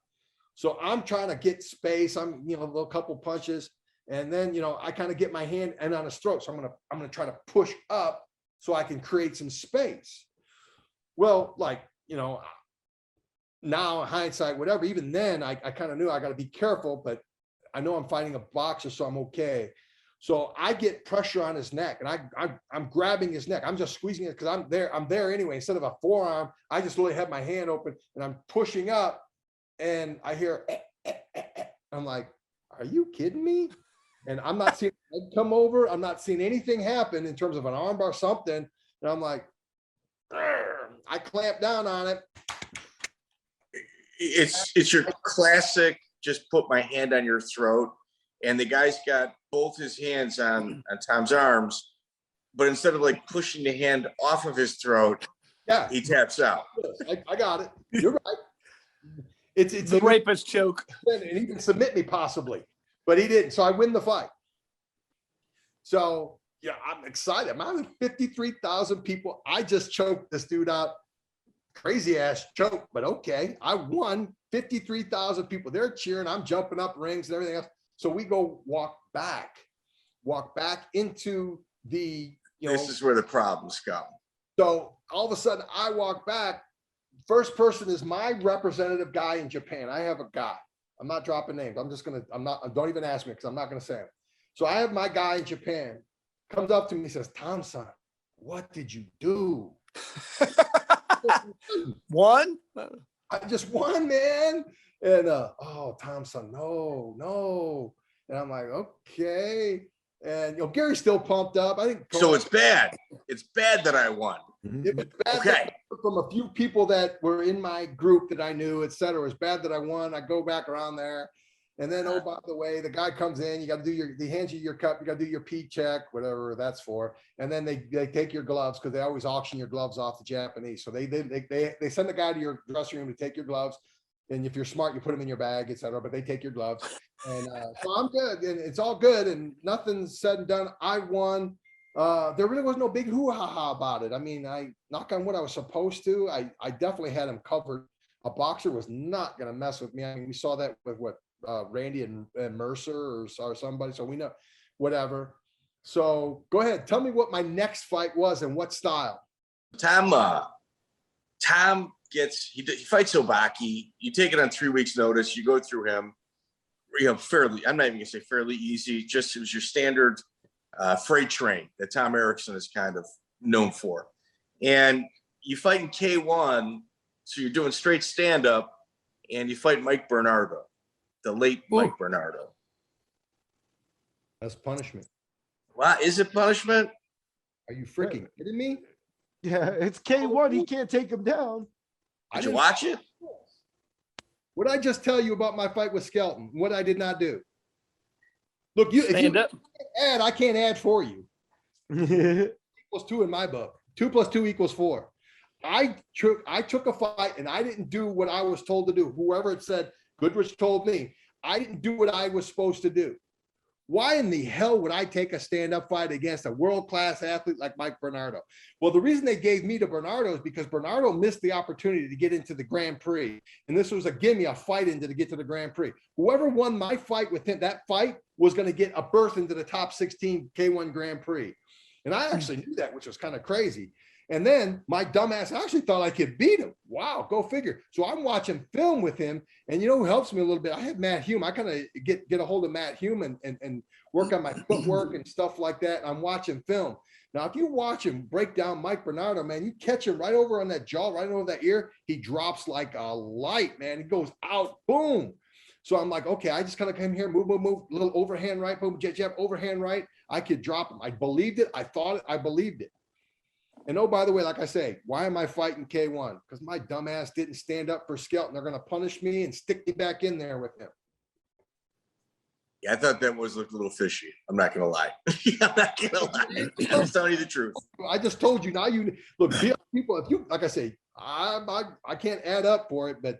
So I'm trying to get space. I'm a little couple punches. And then, I kind of get my hand and on his throat. So I'm gonna try to push up so I can create some space. Well, now hindsight, whatever, even then I kind of knew I got to be careful, but I know I'm fighting a boxer, so I'm okay. So I get pressure on his neck, and I'm grabbing his neck. I'm just squeezing it because I'm there anyway. Instead of a forearm, I just really have my hand open and I'm pushing up, and I hear, I'm like, are you kidding me? And I'm not seeing it come over. I'm not seeing anything happen in terms of an armbar or something. And I'm like, I clamp down on it. It's your classic, just put my hand on your throat. And the guy's got both his hands on Tom's arms, but instead of pushing the hand off of his throat, he taps out. I got it. You're right. It's the rapist choke. And he can submit me possibly, but he didn't. So I win the fight. So yeah, I'm excited. I'm out of 53,000 people. I just choked this dude out. Crazy ass choke, but okay. I won. 53,000 people. They're cheering. I'm jumping up rings and everything else. So we go walk back into the, this is where the problems come. So all of a sudden I walk back. First person is my representative guy in Japan. I have a guy. I'm not dropping names. Don't even ask me because I'm not going to say him. So I have my guy in Japan comes up to me and says, Tom-san, what did you do? Won? I just won, man. And Tom-san, no. And I'm like, okay. And Gary's still pumped up. I think so. It's bad. It's bad that I won. It was bad from a few people that were in my group that I knew, et cetera. It was bad that I won. I go back around there. And then, oh, by the way, the guy comes in, you got to do he hands you your cup, you got to do your P check, whatever that's for. And then they take your gloves because they always auction your gloves off the Japanese. So they send the guy to your dressing room to take your gloves. And if you're smart, you put them in your bag, et cetera, but they take your gloves. And so I'm good and it's all good and nothing's said and done. I won. There really was no big hoo-ha-ha about it. I mean, I knock on wood, I was supposed to. I definitely had him covered. A boxer was not going to mess with me. I mean, we saw that with Randy and Mercer or somebody. So we know whatever. So go ahead. Tell me what my next fight was and what style. Tom he fights Obaki. You take it on 3 weeks notice. You go through him, fairly, I'm not even gonna say fairly easy. Just it was your standard freight train that Tom Erikson is kind of known for. And you fight in K1. So you're doing straight stand up and you fight Mike Bernardo. The late Mike Bernardo. That's punishment. Wow, is it punishment? Are you freaking kidding me? Yeah, it's K1. He can't take him down. Did you watch it? What did I just tell you about my fight with Skelton? What I did not do. Look, if you add, I can't add for you. Equals 2 in my book. 2 + 2 = 4. I took a fight and I didn't do what I was told to do. Whoever it said, Goodridge told me, I didn't do what I was supposed to do. Why in the hell would I take a stand-up fight against a world-class athlete like Mike Bernardo? Well, the reason they gave me to Bernardo is because Bernardo missed the opportunity to get into the Grand Prix. And this was a gimme, a fight into to get to the Grand Prix. Whoever won my fight with him, that fight was going to get a berth into the top 16 K1 Grand Prix. And I actually knew that, which was kind of crazy. And then my dumbass actually thought I could beat him. Wow, go figure. So I'm watching film with him. And you know who helps me a little bit? I have Matt Hume. I kind of get a hold of Matt Hume and work on my footwork and stuff like that. I'm watching film. Now, if you watch him break down Mike Bernardo, man, you catch him right over on that jaw, right over that ear. He drops like a light, man. He goes out, boom. So I'm like, okay, I just kind of came here, move, little overhand right, boom, jab, overhand right. I could drop him. I believed it. I thought it. I believed it. And oh, by the way, like I say, why am I fighting K1? Because my dumbass didn't stand up for Skelton. They're going to punish me and stick me back in there with him. Yeah, I thought that looked a little fishy. I'm not going to lie. I'm not going to lie. I'm telling you the truth. I just told you. Now you look, people. If you, like I say, I can't add up for it, but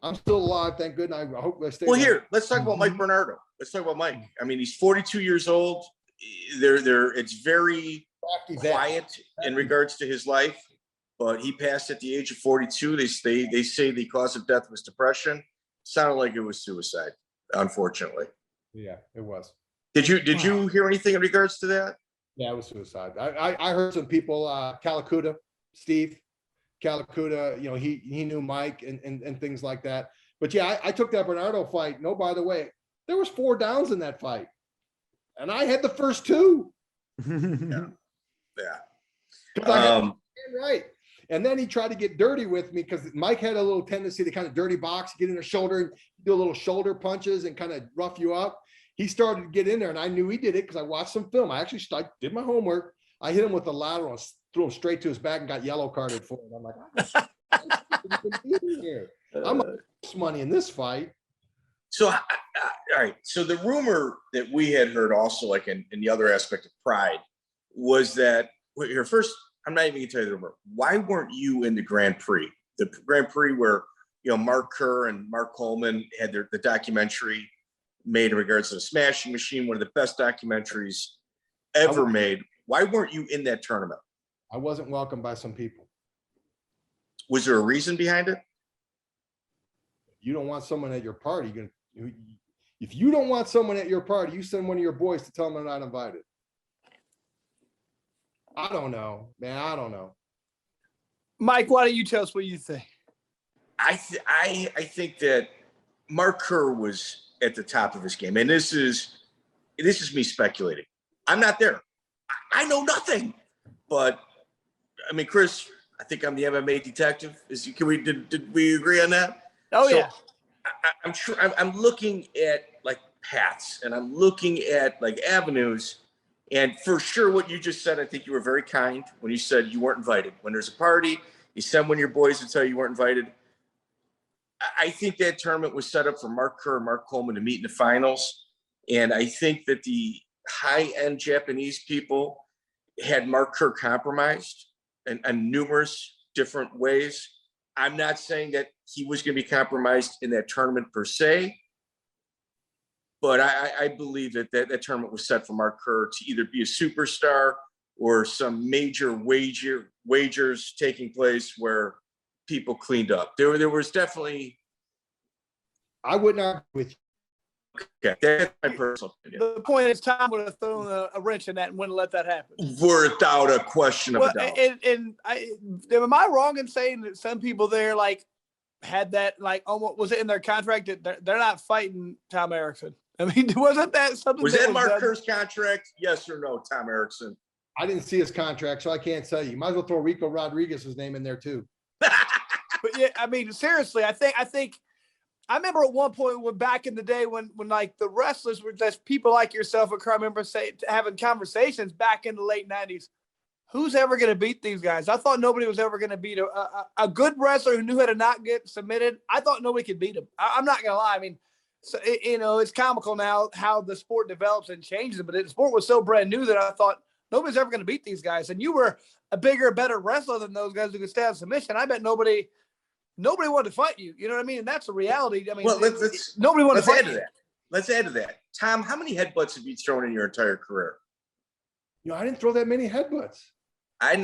I'm still alive. Thank goodness. I hope I stay. Well, here, let's talk about Mike Bernardo. Let's talk about Mike. I mean, he's 42 years old. It's very quiet in regards to his life, but he passed at the age of 42. They say the cause of death was depression. Sounded like it was suicide, unfortunately. Yeah, it was. Did you hear anything in regards to that? Yeah, it was suicide. I heard some people, Steve Calacuta, he knew Mike and things like that. But yeah, I took that Bernardo fight. No, by the way, there was 4 downs in that fight. And I had the first 2. Yeah. Right. And then he tried to get dirty with me because Mike had a little tendency to kind of dirty box, get in the shoulder and do a little shoulder punches and kind of rough you up. He started to get in there, and I knew he did it because I watched some film. I actually did my homework. I hit him with the lateral and threw him straight to his back and got yellow carded for it. I'm like, I'm money in this fight. So, all right. So the rumor that we had heard also, like in the other aspect of Pride, was that here first. I'm not even going to tell you the rumor. Why weren't you in the Grand Prix? The Grand Prix where Mark Kerr and Mark Coleman had the documentary made in regards to the Smashing Machine, one of the best documentaries ever made. Why weren't you in that tournament? I wasn't welcomed by some people. Was there a reason behind it? You don't want someone at your party. If you don't want someone at your party, you send one of your boys to tell them they're not invited. I don't know, man. I don't know. Mike, why don't you tell us what you think? I think that Mark Kerr was at the top of his game, and this is me speculating. I'm not there. I know nothing, but I mean, Chris, I think I'm the MMA detective. Did we agree on that? Oh, so, yeah. I'm sure. I'm looking at like paths, and I'm looking at like avenues. And for sure, what you just said, I think you were very kind when you said you weren't invited. When there's a party, you send one of your boys to tell you weren't invited. I think that tournament was set up for Mark Kerr and Mark Coleman to meet in the finals. And I think that the high-end Japanese people had Mark Kerr compromised in numerous different ways. I'm not saying that he was going to be compromised in that tournament per se. But I believe that tournament was set for Mark Kerr to either be a superstar or some major wagers taking place where people cleaned up. There was definitely. I would not with you. Okay, that's my personal opinion. The point is, Tom would have thrown a wrench in that and wouldn't let that happen. Without a question of a doubt. And am I wrong in saying that some people there had that almost was it in their contract that they're not fighting Tom Erikson? I mean, wasn't that something? Was that Mark Kerr's contract? Yes or no, Tom Erikson? I didn't see his contract, so I can't tell you. You might as well throw Rico Rodriguez's name in there too. But yeah, I mean, seriously, I think I remember at one point when back in the day when like the wrestlers were just people like yourself. I remember having conversations back in the late 90s. Who's ever going to beat these guys? I thought nobody was ever going to beat a good wrestler who knew how to not get submitted. I thought nobody could beat him. I'm not going to lie. I mean. So, it's comical now how the sport develops and changes, but the sport was so brand new that I thought nobody's ever going to beat these guys. And you were a bigger, better wrestler than those guys who could stay on submission. I bet nobody wanted to fight you. You know what I mean? And that's the reality. I mean, well, nobody wanted to fight you. Let's add to that. Tom, how many headbutts have you thrown in your entire career? I didn't throw that many headbutts. I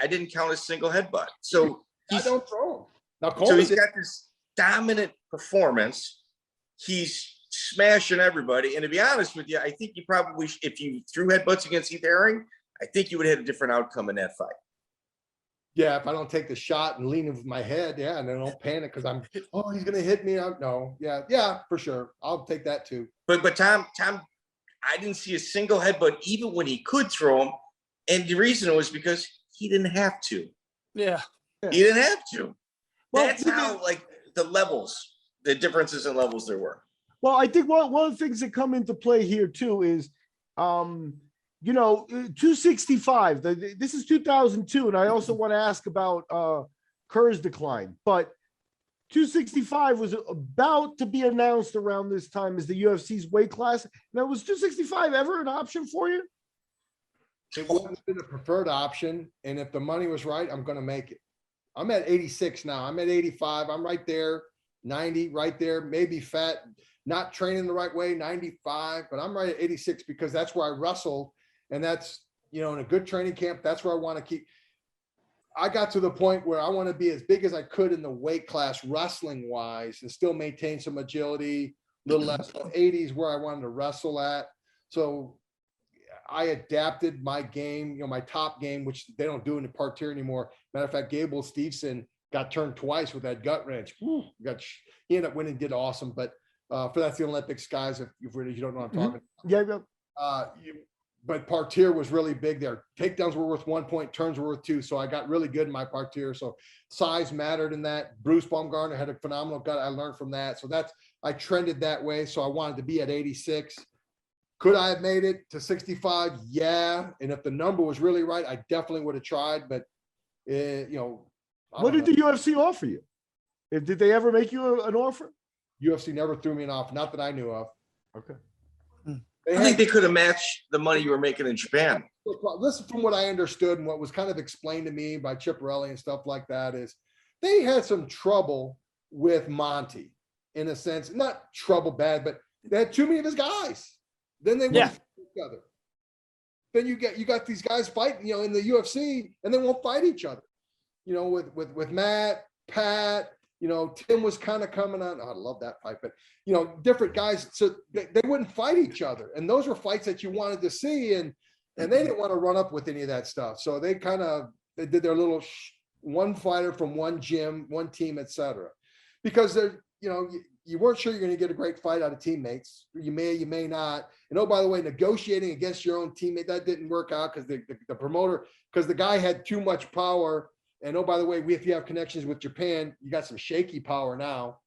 didn't count a single headbutt. So I don't throw them. Now, so he's got this dominant performance. He's smashing everybody. And to be honest with you, I think you probably, if you threw headbutts against Heath Herring, I think you would have had a different outcome in that fight. Yeah, if I don't take the shot and lean with my head, yeah, and then don't panic because he's going to hit me. No, yeah, for sure. I'll take that too. But Tom, I didn't see a single headbutt, even when he could throw them. And the reason was because he didn't have to. Yeah. He didn't have to. Well, that's how, the levels the differences in levels there were. Well, I think one of the things that come into play here too is, 265. This is 2002, and I also want to ask about Kerr's decline. But 265 was about to be announced around this time as the UFC's weight class. Now, was 265 ever an option for you? It wouldn't have been a preferred option, and if the money was right, I'm going to make it. I'm at 86 now. I'm at 85. I'm right there, 90, right there. Maybe fat, not training the right way, 95, but I'm right at 86 because that's where I wrestled, and that's, in a good training camp, that's where I want to keep. I got to the point where I want to be as big as I could in the weight class wrestling wise and still maintain some agility, a little less. 80s where I wanted to wrestle at. So I adapted my game, my top game, which they don't do in the parterre anymore. Matter of fact, Gable Stevenson got turned twice with that gut wrench. He ended up winning, did awesome. But for that's the Olympics, guys, if you don't know what I'm talking about. Yeah. But parterre was really big there. Takedowns were worth 1 point, turns were worth 2. So I got really good in my parterre. So size mattered in that. Bruce Baumgartner had a phenomenal gut. I learned from that. So I trended that way. So I wanted to be at 86. Could I have made it to 65? Yeah. And if the number was really right, I definitely would have tried. But, what did the UFC offer you? Did they ever make you an offer? UFC never threw me an offer. Not that I knew of. Okay. I think they could have matched the money you were making in Japan. Listen, from what I understood and what was kind of explained to me by Chiapparelli and stuff like that is they had some trouble with Monty in a sense, not trouble bad, but they had too many of his guys. Then they won't fight each other. Then you got these guys fighting, in the UFC and they won't fight each other. With Matt, Pat, Tim was kind of coming on. Oh, I love that fight, but different guys. So they wouldn't fight each other. And those were fights that you wanted to see. And they didn't want to run up with any of that stuff. So they did their little one fighter from one gym, one team, etc. Because they're, you weren't sure you're going to get a great fight out of teammates. You may not. And oh, by the way, negotiating against your own teammate, that didn't work out because the promoter, because the guy had too much power. And oh, by the way, if you have connections with Japan, you got some shaky power now,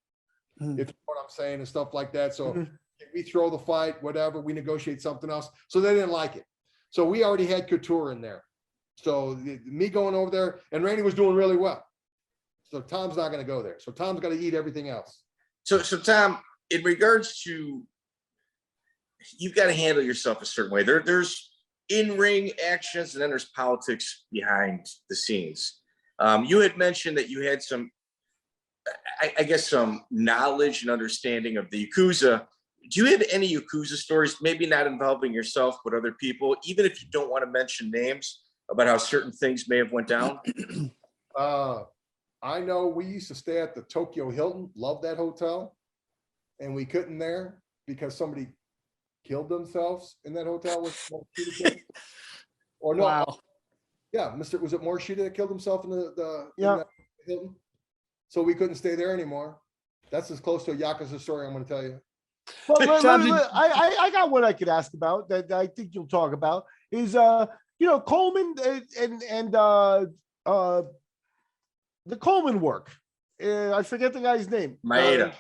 if you know what I'm saying, and stuff like that. So we throw the fight, whatever, we negotiate something else. So they didn't like it. So we already had Couture in there. So me going over there, and Randy was doing really well. So Tom's not going to go there. So Tom's got to eat everything else. So Tom, in regards to, you've got to handle yourself a certain way. There's in-ring actions, and then there's politics behind the scenes. You had mentioned that you had some, I guess, some knowledge and understanding of the Yakuza. Do you have any Yakuza stories, maybe not involving yourself, but other people, even if you don't want to mention names, about how certain things may have went down? I know we used to stay at the Tokyo Hilton, love that hotel, and we couldn't there because somebody killed themselves in that hotel. Or no. Wow. Yeah, was it Morishita that killed himself in the Hilton? So we couldn't stay there anymore. That's as close to a Yakuza story I'm going to tell you. Well, I got what I could ask about that I think you'll talk about is Coleman and the Coleman work. I forget the guy's name. Maeda.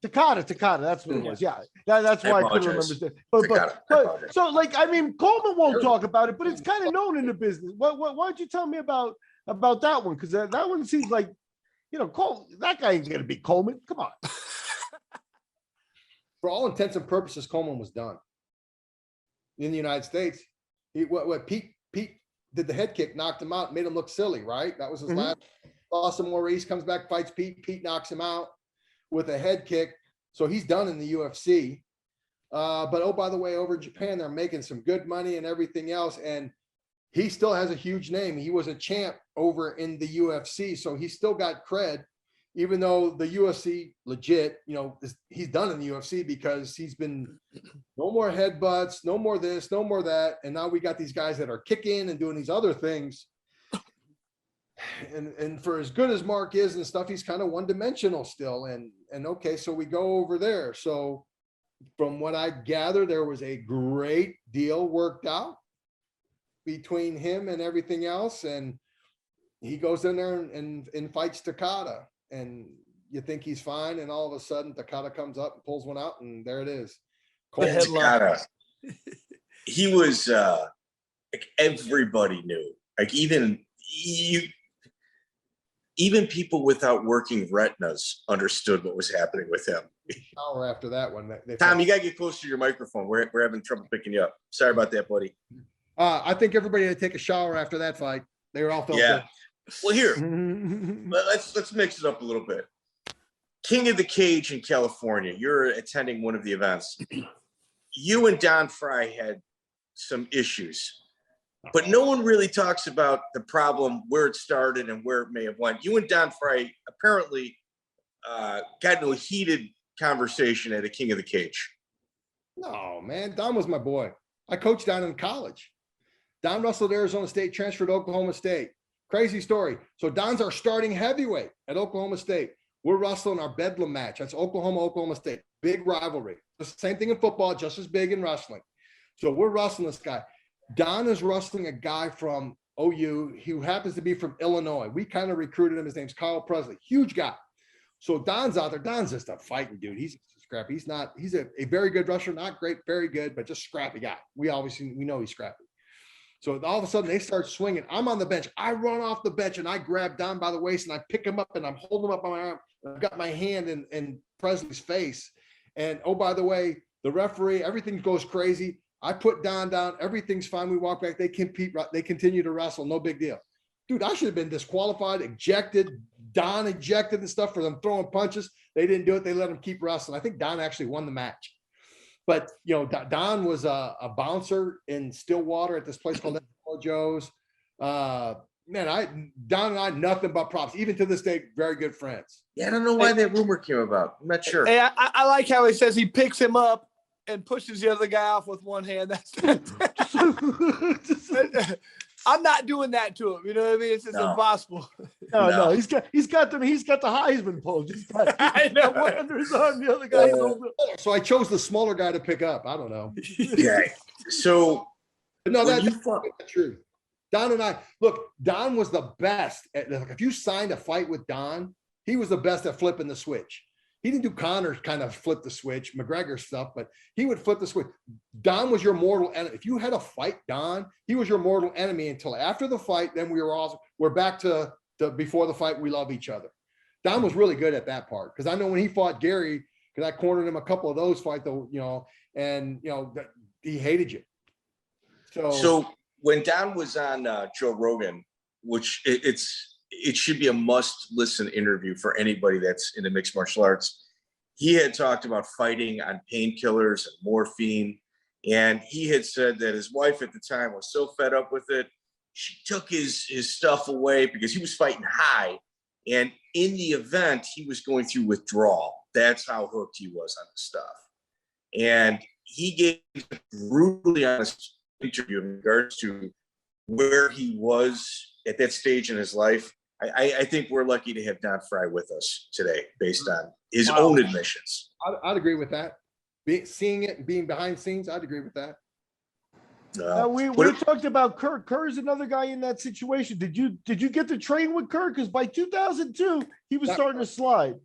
Takata, that's what it was. Yeah, that's why I couldn't remember. But so Coleman won't talk about it, but it's kind of known in the business. Why don't you tell me about that one? Because that one seems like, that guy ain't gonna be Coleman. Come on. For all intents and purposes, Coleman was done in the United States. What Pete did the head kick, knocked him out, made him look silly, right? That was his last. Lost him. Maurice comes back, fights Pete. Pete knocks him out with a head kick. So he's done in the UFC. But oh, by the way, over in Japan, they're making some good money and everything else. And he still has a huge name. He was a champ over in the UFC. So he's still got cred, even though the UFC legit, he's done in the UFC because he's been no more headbutts, no more this, no more that. And now we got these guys that are kicking and doing these other things. And for as good as Mark is and stuff, he's kind of one-dimensional still. And okay, so we go over there. So from what I gather, there was a great deal worked out between him and everything else. And he goes in there and fights Takata. and you think he's fine, and all of a sudden Takata comes up and pulls one out, and there it is. Takata. He was like everybody knew. Like even people without working retinas understood what was happening with him. Hour after that one, Tom, you gotta get close to your microphone. We're having trouble picking you up. Sorry about that, buddy. I think everybody had to take a shower after that fight. They were all felt good. Well, here, let's mix it up a little bit. King of the Cage in California. You're attending one of the events. You and Don Fry had some issues, but no one really talks about the problem, where it started and where it may have went. You and Don Fry apparently got into a heated conversation at a King of the Cage. No, man, Don was my boy. I coached Don in college. Don wrestled Arizona State, transferred to Oklahoma State. Crazy story. So Don's our starting heavyweight at Oklahoma State. We're wrestling our Bedlam match. That's Oklahoma State. Big rivalry. The same thing in football, just as big in wrestling. So we're wrestling this guy. Don is wrestling a guy from OU who happens to be from Illinois. We kind of recruited him. His name's Carl Presley. Huge guy. So Don's out there. Don's just a fighting dude. He's scrappy. He's a very good wrestler. Not great, very good, but just scrappy guy. We know he's scrappy. So all of a sudden they start swinging. I'm on the bench. I run off the bench and I grab Don by the waist and I pick him up and I'm holding him up on my arm. I've got my hand in Presley's face. And oh, by the way, the referee, everything goes crazy. I put Don down. Everything's fine. We walk back. They compete. They continue to wrestle. No big deal. Dude, I should have been disqualified, ejected, Don ejected and stuff for them throwing punches. They didn't do it. They let him keep wrestling. I think Don actually won the match. But, you know, Don was a bouncer in Stillwater at this place called Joe's. Don and I, nothing but props. Even to this day, very good friends. Yeah, I don't know why that rumor came about. I'm not sure. Hey, I like how he says he picks him up and pushes the other guy off with one hand. I'm not doing that to him. You know what I mean? It's just impossible. No. He's got the Heisman pose. I know. One under his arm, the other guy. So I chose the smaller guy to pick up. I don't know. Yeah. So no, that's true. Don and I, look, Don was the best at, like, if you signed a fight with Don, he was the best at flipping the switch. He didn't do Connor's kind of flip the switch, McGregor stuff, but he would flip the switch. Don was your mortal enemy. If you had a fight, Don, he was your mortal enemy until after the fight. Then we're back to before the fight. We love each other. Don was really good at that part because I know when he fought Gary, because I cornered him a couple of those fights, though, you know, and you know he hated you. So when Don was on Joe Rogan, which it should be a must-listen interview for anybody that's into mixed martial arts. He had talked about fighting on painkillers and morphine, and he had said that his wife at the time was so fed up with it, she took his stuff away because he was fighting high, and in the event, he was going through withdrawal. That's how hooked he was on the stuff. And he gave a brutally honest interview in regards to where he was at that stage in his life. I think we're lucky to have Don Fry with us today based on his own admissions. I'd agree with that. Seeing it and being behind the scenes, I'd agree with that. We talked about Kerr. Kerr is another guy in that situation. Did you get to train with Kerr? Because by 2002, he was starting to slide.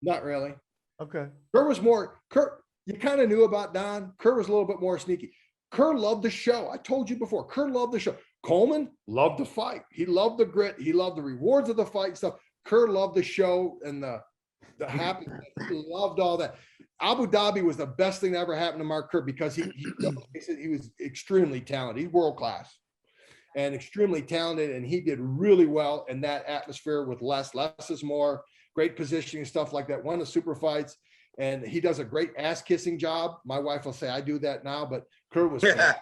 Not really. Okay. Kerr, you kind of knew about Don. Kerr was a little bit more sneaky. Kerr loved the show. I told you before, Kerr loved the show. Coleman loved the fight. He loved the grit. He loved the rewards of the fight and stuff. Kerr loved the show and the happiness. He loved all that. Abu Dhabi was the best thing that ever happened to Mark Kerr because he was extremely talented. He's world class and extremely talented, and he did really well in that atmosphere with less. Less is more. Great positioning and stuff like that. Won the super fights, and he does a great ass kissing job. My wife will say I do that now, but Kerr was that.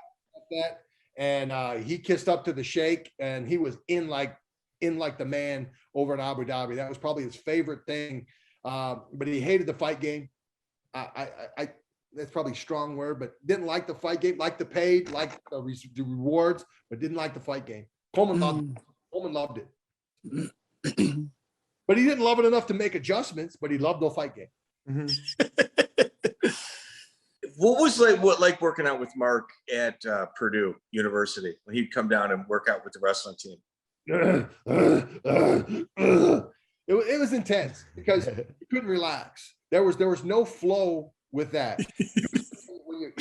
And he kissed up to the sheikh, and he was in like the man over in Abu Dhabi. That was probably his favorite thing. But he hated the fight game. That's probably a strong word, but didn't like the fight game, liked the paid, liked the rewards, but didn't like the fight game. Coleman loved it. But he didn't love it enough to make adjustments, but he loved the fight game. Mm-hmm. What was like working out with Mark at Purdue University when he'd come down and work out with the wrestling team? It was intense because you couldn't relax. There was no flow with that. When you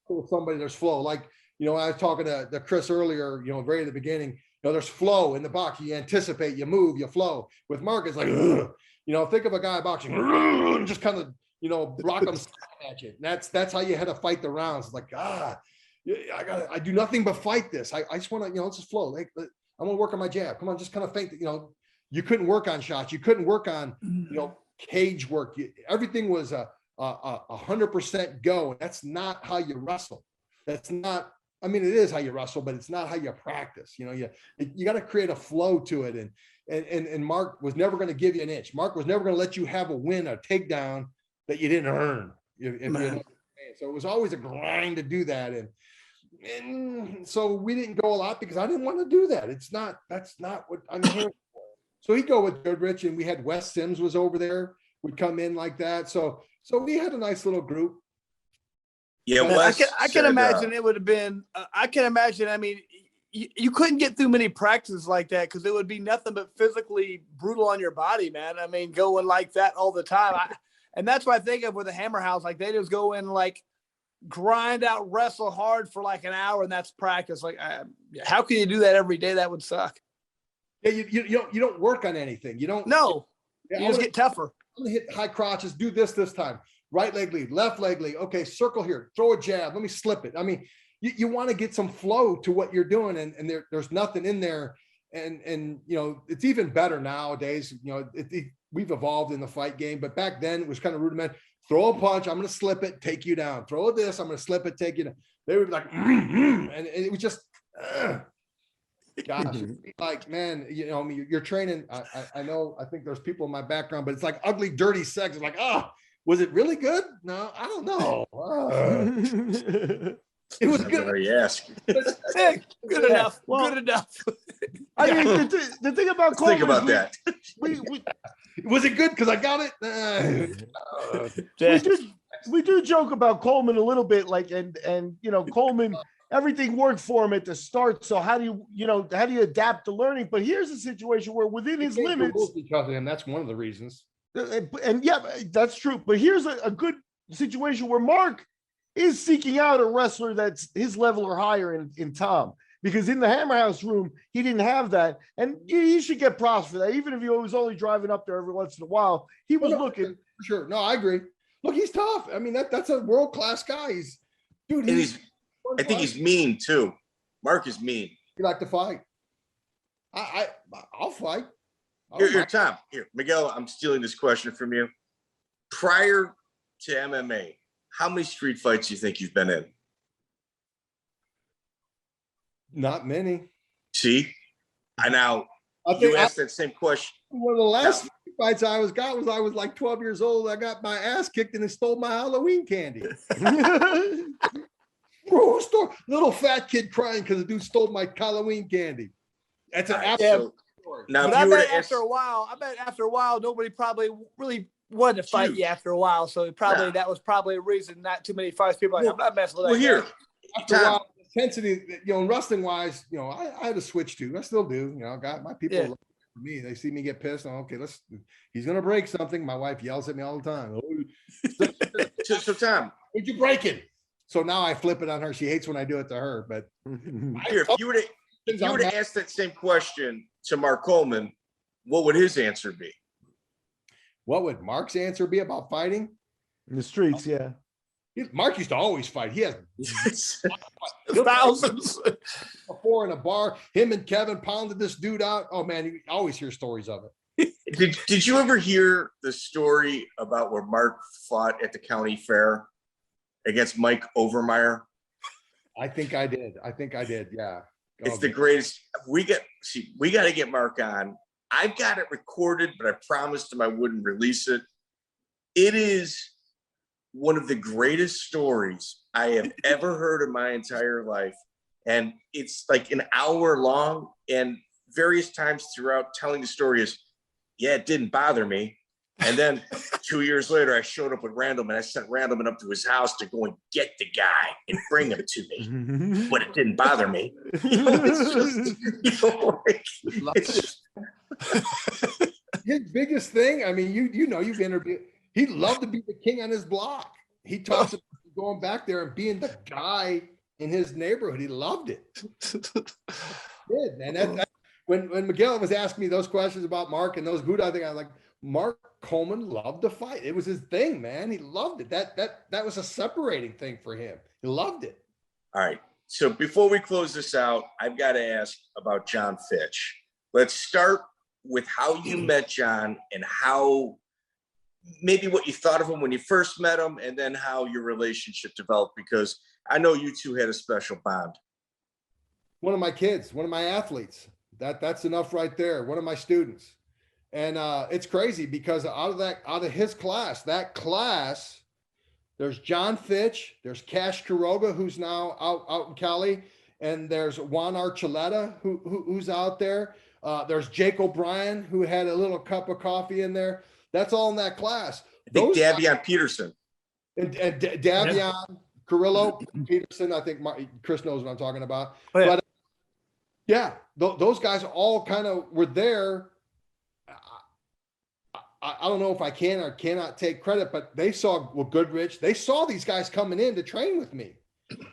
kill somebody, there's flow. Like, I was talking to Chris earlier, right at the beginning, there's flow in the box. You anticipate, you move, you flow. With Mark, it's like, think of a guy boxing, just kind of, rock him at you. And that's how you had to fight the rounds. It's like, I do nothing but fight this. I just want to, let's just flow. Like, I want to work on my jab. Come on, just kind of think that, you couldn't work on shots. You couldn't work on, cage work. Everything was a 100% go. And that's not how you wrestle. That's not, it is how you wrestle, but it's not how you practice. You got to create a flow to it. And Mark was never going to give you an inch. Mark was never going to let you have a win, a takedown that you didn't earn. So it was always a grind to do that. And so we didn't go a lot because I didn't want to do that. That's not what I'm here for. So he'd go with Goodridge, and we had Wes Sims was over there, would come in like that. So we had a nice little group. Yeah, I can imagine it would have been. I can imagine. You couldn't get through many practices like that because it would be nothing but physically brutal on your body, man. Going like that all the time. And that's what I think of with the Hammer House. Like they just go in like grind out, wrestle hard for like an hour, and that's practice. Like, how can you do that every day? That would suck. Yeah, you don't work on anything. You don't. No, you just get tougher. I'm gonna hit high crotches. Do this time. Right leg lead, left leg lead. Okay, circle here. Throw a jab. Let me slip it. You want to get some flow to what you're doing, and there's nothing in there. And it's even better nowadays. We've evolved in the fight game, but back then it was kind of rudiment. Throw a punch. I'm going to slip it, take you down. Throw this. I'm going to slip it, take you down. They would be like, and it was just, gosh, like, man, you're training. I know, I think there's people in my background, but it's like ugly, dirty sex. It's like, was it really good? No, I don't know. It was good. Yes. Good enough. Well, good enough. The thing about Coleman, think about that. Was it good? Because I got it. We do joke about Coleman a little bit, like, and Coleman, everything worked for him at the start. So how do you adapt to learning? But here's a situation where within his limits, because of him, that's one of the reasons. And yeah, that's true. But here's a good situation where Mark is seeking out a wrestler that's his level or higher in Tom, because in the Hammer House room, he didn't have that. And he should get props for that. Even if he was only driving up there every once in a while, he was looking. Sure. No, I agree. Look, he's tough. That's a world-class guy. I think he's mean too. Mark is mean. You like to fight. I'll fight. Here, Tom. Here, Miguel, I'm stealing this question from you. Prior to MMA, how many street fights do you think you've been in? Not many. See? You asked that same question. One of the last fights I was like 12 years old. I got my ass kicked and they stole my Halloween candy. Little fat kid crying because the dude stole my Halloween candy. That's an absolute story. Now, but I bet after a while, nobody probably really wanted to fight you after a while. So that was probably a reason not too many fights. People I'm not messing with that. Well, here. After a while, intensity, wrestling wise, I had to switch to. I still do. Got my people love for me. They see me get pissed. Okay, he's gonna break something. My wife yells at me all the time. So Tom, what'd you break it? So now I flip it on her. She hates when I do it to her. But here, if you were to ask that same question to Mark Coleman, what would his answer be? What would Mark's answer be about fighting? In the streets, yeah. Mark used to always fight. He has thousands. Before in a bar, him and Kevin pounded this dude out. Oh man, you always hear stories of it. Did you ever hear the story about where Mark fought at the county fair against Mike Overmeyer? I think I did. Yeah. It's the greatest. We got to get Mark on. I've got it recorded, but I promised him I wouldn't release it. It is one of the greatest stories I have ever heard in my entire life. And it's like an hour long, and various times throughout telling the story is, it didn't bother me. And then 2 years later, I showed up with Randleman. I sent Randleman up to his house to go and get the guy and bring him to me. But it didn't bother me. It's just, his biggest thing, I mean, you know, you've interviewed, he loved to be the king on his block. He talks about going back there and being the guy in his neighborhood. He loved it. Did, man. When Miguel was asking me those questions about Mark and those Buddha thing, I was like, Mark Coleman loved to fight. It was his thing, man. He loved it. That was a separating thing for him. He loved it. All right. So before we close this out, I've got to ask about John Fitch. Let's start with how you met John and how maybe what you thought of him when you first met him, and then how your relationship developed, because I know you two had a special bond. One of my kids, one of my athletes. That's enough right there. One of my students. And it's crazy because out of his class, there's John Fitch, there's Cash Quiroga, who's now out in Cali, and there's Juan Archuleta, who's out there. There's Jake O'Brien, who had a little cup of coffee in there. That's all in that class. I think Davin Peterson. And Davin, Carrillo, Peterson, I think Chris knows what I'm talking about. Oh, yeah. But yeah, those guys all kind of were there. I don't know if I can or cannot take credit, but they saw Goodridge. They saw these guys coming in to train with me,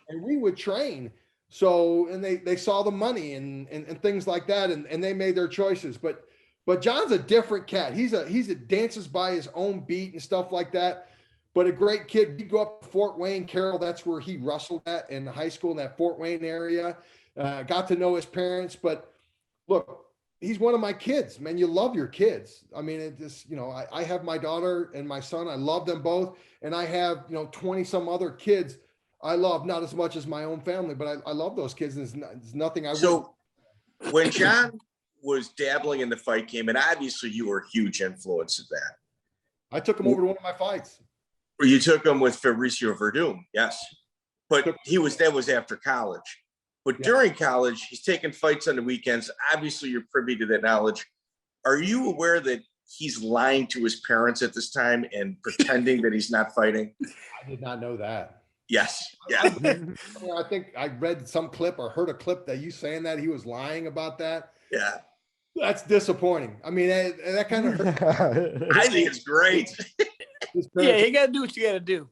and we would train. So, and they saw the money and things like that, and they made their choices. But John's a different cat. He's a dances by his own beat and stuff like that. But a great kid. We go up to Fort Wayne, Carroll. That's where he wrestled at in high school in that Fort Wayne area. Got to know his parents, but look, he's one of my kids, man. You love your kids. I mean, it just, you know, I have my daughter and my son. I love them both. And I have, 20 some other kids I love, not as much as my own family, but I love those kids. And there's nothing I would. So when John was dabbling in the fight game, and obviously you were a huge influence of that. I took him over to one of my fights. Or you took him with Fabricio Verdum, yes. But that was after college. But during college, he's taking fights on the weekends. Obviously, you're privy to that knowledge. Are you aware that he's lying to his parents at this time and pretending that he's not fighting? I did not know that. Yes. Yeah. I think I read some clip or heard a clip that you saying that he was lying about that. Yeah. That's disappointing. I mean, that kind of hurt. I think it's great. Yeah, you got to do what you got to do.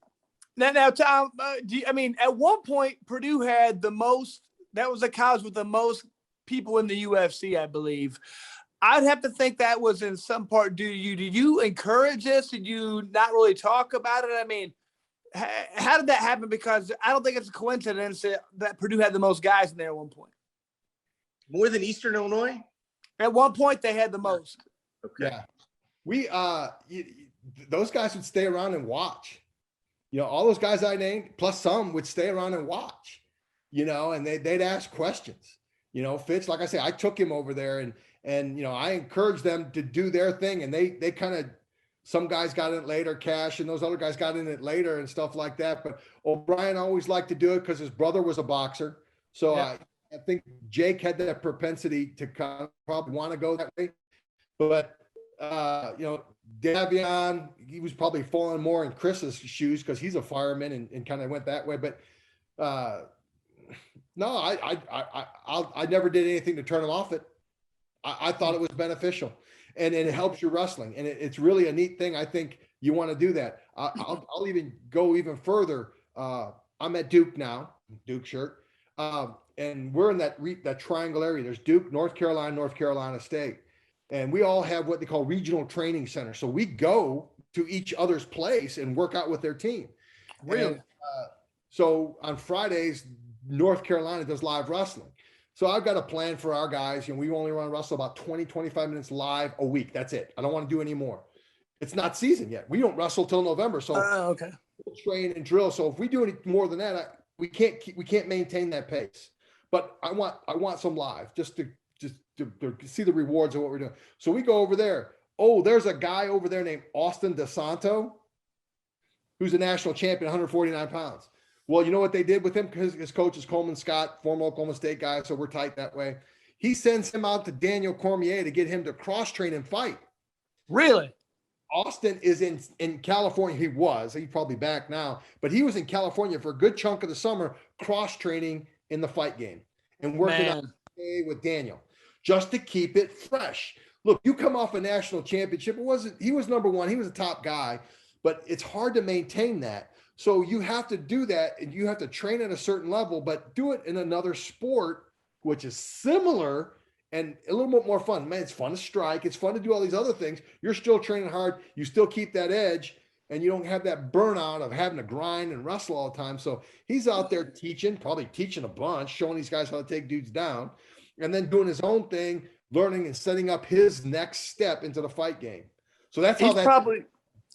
Now, Tom, at one point, Purdue had the most. That was the college with the most people in the UFC, I believe. I'd have to think that was in some part due to you. Did you encourage this? Did you not really talk about it? I mean, how did that happen? Because I don't think it's a coincidence that Purdue had the most guys in there at one point. More than Eastern Illinois? At one point, they had the most. Okay. Yeah. We, those guys would stay around and watch. All those guys I named, plus some would stay around and watch. And they'd ask questions. Fitch, like I say, I took him over there and I encouraged them to do their thing. And they kind of, some guys got in it later, Cash, and those other guys got in it later and stuff like that. But O'Brien always liked to do it because his brother was a boxer. So yeah. I think Jake had that propensity to kind of probably want to go that way. But, Davion, he was probably falling more in Chris's shoes because he's a fireman and kind of went that way. But, no, I never did anything to turn him off it. I thought it was beneficial, and it helps your wrestling, and it's really a neat thing. I think you want to do that. I'll even go even further. I'm at Duke now, Duke shirt, and we're in that triangle area. There's Duke, North Carolina State, and we all have what they call regional training centers. So we go to each other's place and work out with their team. Really? And, so on Fridays, North Carolina does live wrestling. So I've got a plan for our guys. We only run wrestle about 20, 25 minutes live a week. That's it. I don't want to do any more. It's not season yet. We don't wrestle till November. So okay. We'll train and drill. So if we do any more than that, we can't maintain that pace. But I want some live just to see the rewards of what we're doing. So we go over there. Oh, there's a guy over there named Austin DeSanto, who's a national champion, 149 pounds. Well, you know what they did with him? Because his coach is Coleman Scott, former Oklahoma State guy, so we're tight that way. He sends him out to Daniel Cormier to get him to cross-train and fight. Really? Austin is in California. He's probably back now, but he was in California for a good chunk of the summer, cross-training in the fight game and working out with Daniel just to keep it fresh. look, you come off a national championship. He was number one. He was a top guy, but it's hard to maintain that. So you have to do that, and you have to train at a certain level, but do it in another sport, which is similar and a little bit more fun. Man, it's fun to strike. It's fun to do all these other things. You're still training hard. You still keep that edge, and you don't have that burnout of having to grind and wrestle all the time. So he's out there teaching, probably teaching a bunch, showing these guys how to take dudes down, and then doing his own thing, learning and setting up his next step into the fight game. So that's how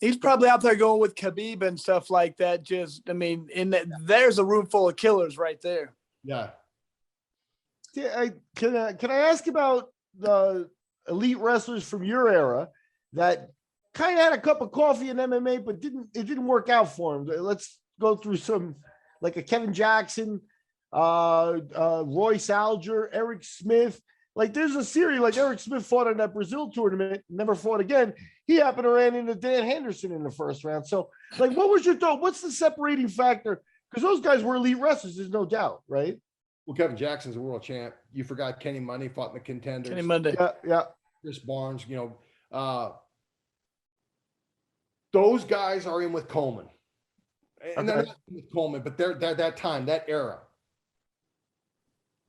he's probably out there going with Khabib and stuff like that. There's a room full of killers right there. Yeah. Can I ask about the elite wrestlers from your era that kind of had a cup of coffee in MMA, but it didn't work out for him? Let's go through some, like a Kevin Jackson, Royce Alger, Eric Smith. Like, there's a series, like Eric Smith fought in that Brazil tournament, never fought again. He happened to ran into Dan Henderson in the first round. So, like, what was your thought? What's the separating factor? Because those guys were elite wrestlers, there's no doubt, right? Well, Kevin Jackson's a world champ. You forgot Kenny Money fought in the Contenders. Kenny Monday. Yeah. Chris Barnes, those guys are in with Coleman. And they're not in with Coleman, but they're that time, that era.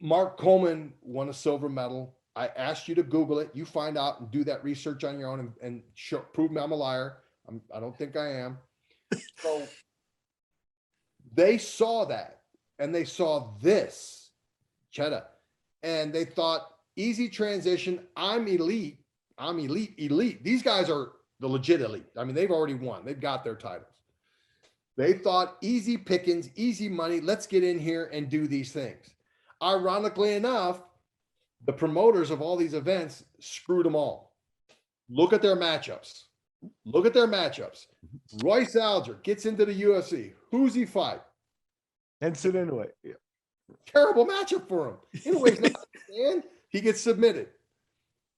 Mark Coleman won a silver medal. I asked you to Google it. You find out and do that research on your own and prove me I'm a liar. I don't think I am. So they saw that, and they saw this, Cheddar, and they thought, easy transition. I'm elite. These guys are the legit elite. I mean, they've already won. They've got their titles. They thought easy pickings, easy money. Let's get in here and do these things. Ironically enough, the promoters of all these events screwed them all. Look at their matchups. Royce Alger gets into the UFC. Who's he fight? Henson Inoue. Yeah. Terrible matchup for him. Inoue, and he gets submitted.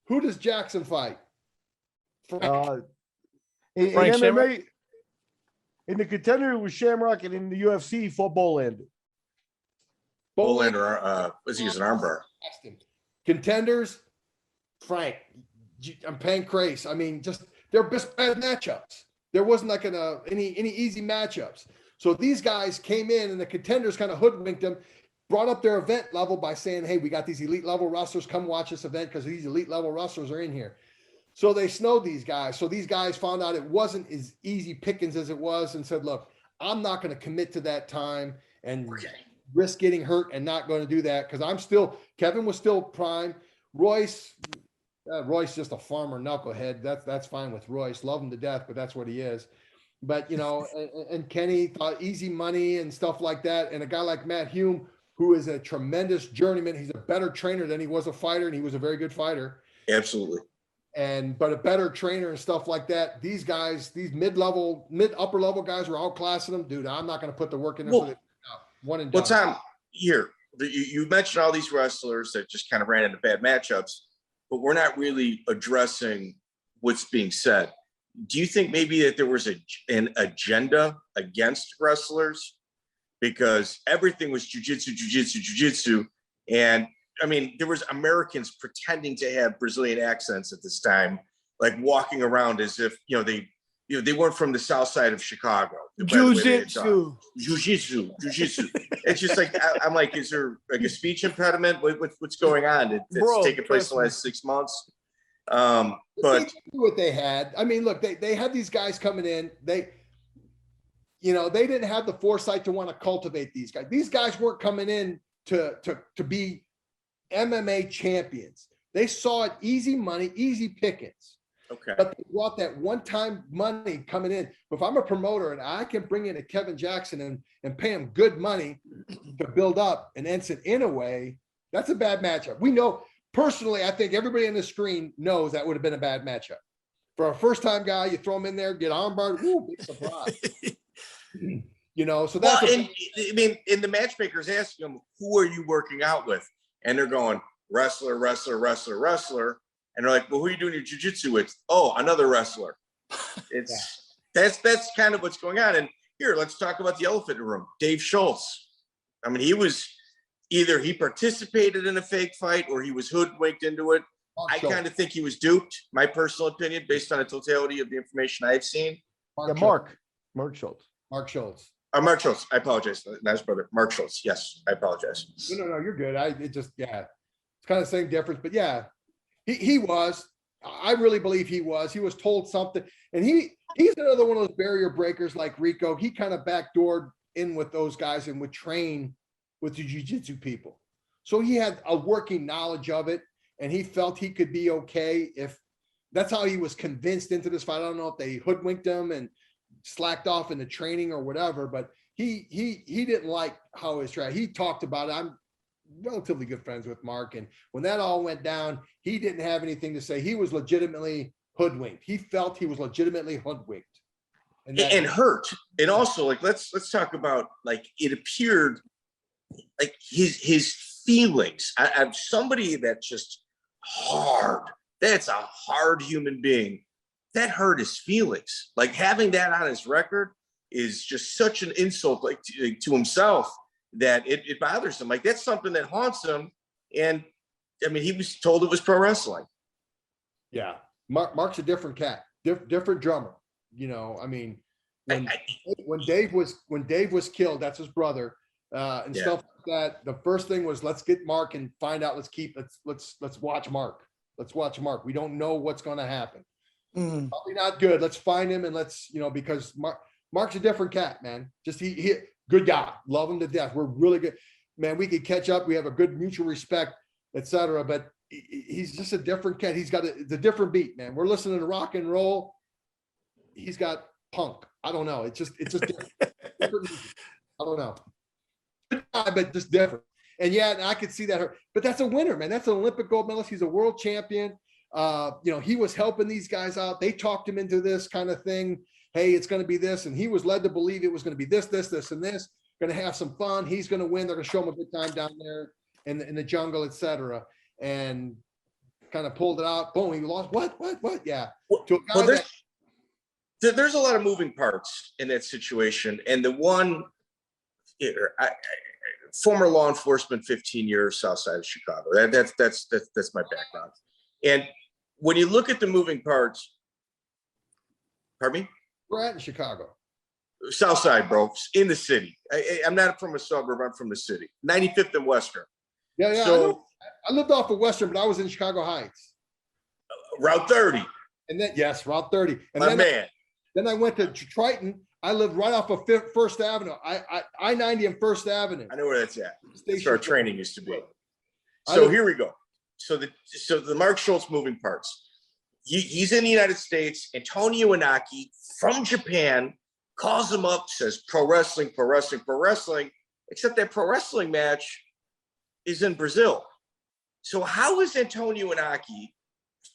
Who does Jackson fight? In MMA, in the Contender, it was Shamrock, and in the UFC, he fought Bolander. Bolander, was he using an armbar? Contenders, Frank, I'm Pancrase. I mean, just they're best bad matchups. There wasn't like any easy matchups. So these guys came in, and the Contenders kind of hoodwinked them, brought up their event level by saying, hey, we got these elite level wrestlers. Come watch this event because these elite level wrestlers are in here. So they snowed these guys. So these guys found out it wasn't as easy pickings as it was and said, look, I'm not going to commit to that time and risk getting hurt and not going to do that because Kevin was still prime. Royce just a farmer knucklehead. That's fine with Royce. Love him to death, but that's what he is. But, and Kenny thought easy money and stuff like that. And a guy like Matt Hume, who is a tremendous journeyman. He's a better trainer than he was a fighter, and he was a very good fighter. Absolutely. But a better trainer and stuff like that. These guys, these upper level guys were outclassing them. Dude, I'm not going to put the work in there. For one and done. Well, Tom, here, you mentioned all these wrestlers that just kind of ran into bad matchups, but we're not really addressing what's being said. Do you think maybe that there was an agenda against wrestlers? Because everything was jiu-jitsu. And I mean, there was Americans pretending to have Brazilian accents at this time, like walking around as if, they weren't from the south side of Chicago. Jiu-jitsu. It's just like, I'm like, is there like a speech impediment? What's going on? It's taken place in the last 6 months. But they knew what they had. I mean, look, they had these guys coming in. They didn't have the foresight to want to cultivate these guys. These guys weren't coming in to be MMA champions. They saw it easy money, easy pickings. Okay. But they brought that one-time money coming in. If I'm a promoter and I can bring in a Kevin Jackson and pay him good money to build up an Ensign Inoue, that's a bad matchup. We know, personally, I think everybody on the screen knows that would have been a bad matchup. For a first-time guy, you throw him in there, get armbarred, big surprise. So that's and the matchmakers ask them, who are you working out with? And they're going, wrestler. And they're like, well, who are you doing your jiu-jitsu with? Oh, another wrestler. That's kind of what's going on. And here, let's talk about the elephant in the room. Dave Schultz. I mean, he was either he participated in a fake fight or he was hoodwinked into it. I kind of think he was duped, my personal opinion, based on the totality of the information I've seen. Mark Schultz. Mark Schultz. Mark Schultz. I apologize. That's brother. Mark Schultz. Yes, I apologize. No, you're good. It's kind of the same difference, but yeah, he was. I really believe he was. He was told something, and he's another one of those barrier breakers like Rico. He kind of backdoored in with those guys and would train with the jiu-jitsu people. So he had a working knowledge of it, and he felt he could be okay if that's how he was convinced into this fight. I don't know if they hoodwinked him and slacked off in the training or whatever, but he didn't like how his track. He talked about it. I'm relatively good friends with Mark, and when that all went down, he didn't have anything to say. He was legitimately hoodwinked. He felt he was legitimately hoodwinked and hurt. And also, like, let's talk about, like, it appeared like his feelings. I'm somebody that's just hard. That's a hard human being. That hurt his feelings. Like, having that on his record is just such an insult, like, to himself, that it bothers him. Like, that's something that haunts him. And I mean, he was told it was pro wrestling. Yeah, Mark's a different cat, different drummer. You know, I mean, when Dave was killed, that's his brother, and stuff like that. The first thing was, let's get Mark and find out. Let's watch Mark. Let's watch Mark. We don't know what's going to happen. Probably not good. Let's find him and let's, because Mark's a different cat, man. Just he good guy. Love him to death. We're really good, man. We could catch up. We have a good mutual respect, etc. But he's just a different cat. He's got it's a different beat, man. We're listening to rock and roll. He's got punk. I don't know. It's just different. I don't know. But just different. And yeah, I could see that. But that's a winner, man. That's an Olympic gold medalist. He's a world champion. He was helping these guys out. They talked him into this kind of thing. Hey, it's going to be this. And he was led to believe it was going to be this, and this. Going to have some fun. He's going to win. They're going to show him a good time down there in the jungle, etc. And kind of pulled it out. Boom, he lost. What? Yeah. There's a lot of moving parts in that situation. And the one, former law enforcement, 15 years south side of Chicago. That's my background. And when you look at the moving parts, pardon me? We're at in Chicago. South side, bro, in the city. I'm not from a suburb. I'm from the city. 95th and Western. Yeah. So I lived off of Western, but I was in Chicago Heights. Route 30. And then, yes, Route 30. And then I went to Triton. I lived right off of First Avenue. I-90 and First Avenue. I know where that's at. That's where our training used to be. So here we go. So the Mark Schultz moving parts. He's in the United States. Antonio Inaki from Japan calls him up, says pro wrestling, except that pro wrestling match is in Brazil. So how is Antonio Inaki,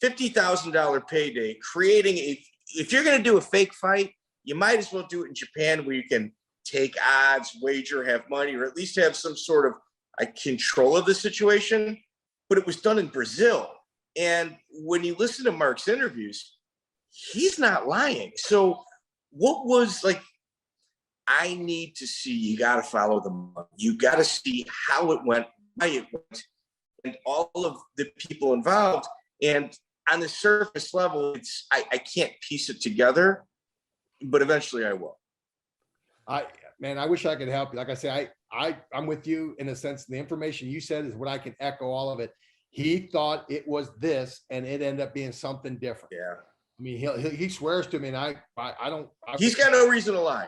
$50,000 payday, creating if you're going to do a fake fight, you might as well do it in Japan, where you can take odds, wager, have money, or at least have some sort of control of the situation. But it was done in Brazil. And when you listen to Mark's interviews, he's not lying. So what was I need to see, you got to follow the money. You got to see how it went, why it went, and all of the people involved. And on the surface level, I can't piece it together, but eventually I will. I wish I could help you. Like I say, I'm with you in a sense. The information you said is what I can echo all of it. He thought it was this, and it ended up being something different. Yeah. I mean, he swears to me, and I don't. He's got no reason to lie.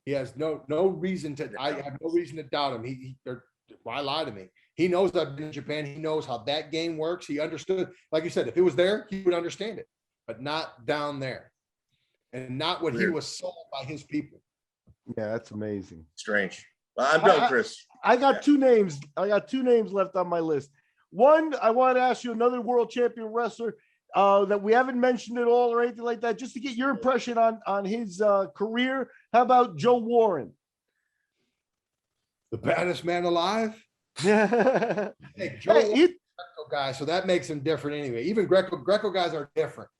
He has no reason to. I have no reason to doubt him. Why lie to me? He knows I've been in Japan. He knows how that game works. He understood. Like you said, if it was there, he would understand it, but not down there, and not what he was sold by his people. Yeah, that's amazing. Strange. Well, I'm done, Chris. I got two names. I got two names left on my list. One, I want to ask you, another world champion wrestler that we haven't mentioned at all or anything like that, just to get your impression on his career. How about Joe Warren? The baddest man alive? Yeah. Hey, Joe Warren's a Greco guy, so that makes him different anyway. Even Greco guys are different.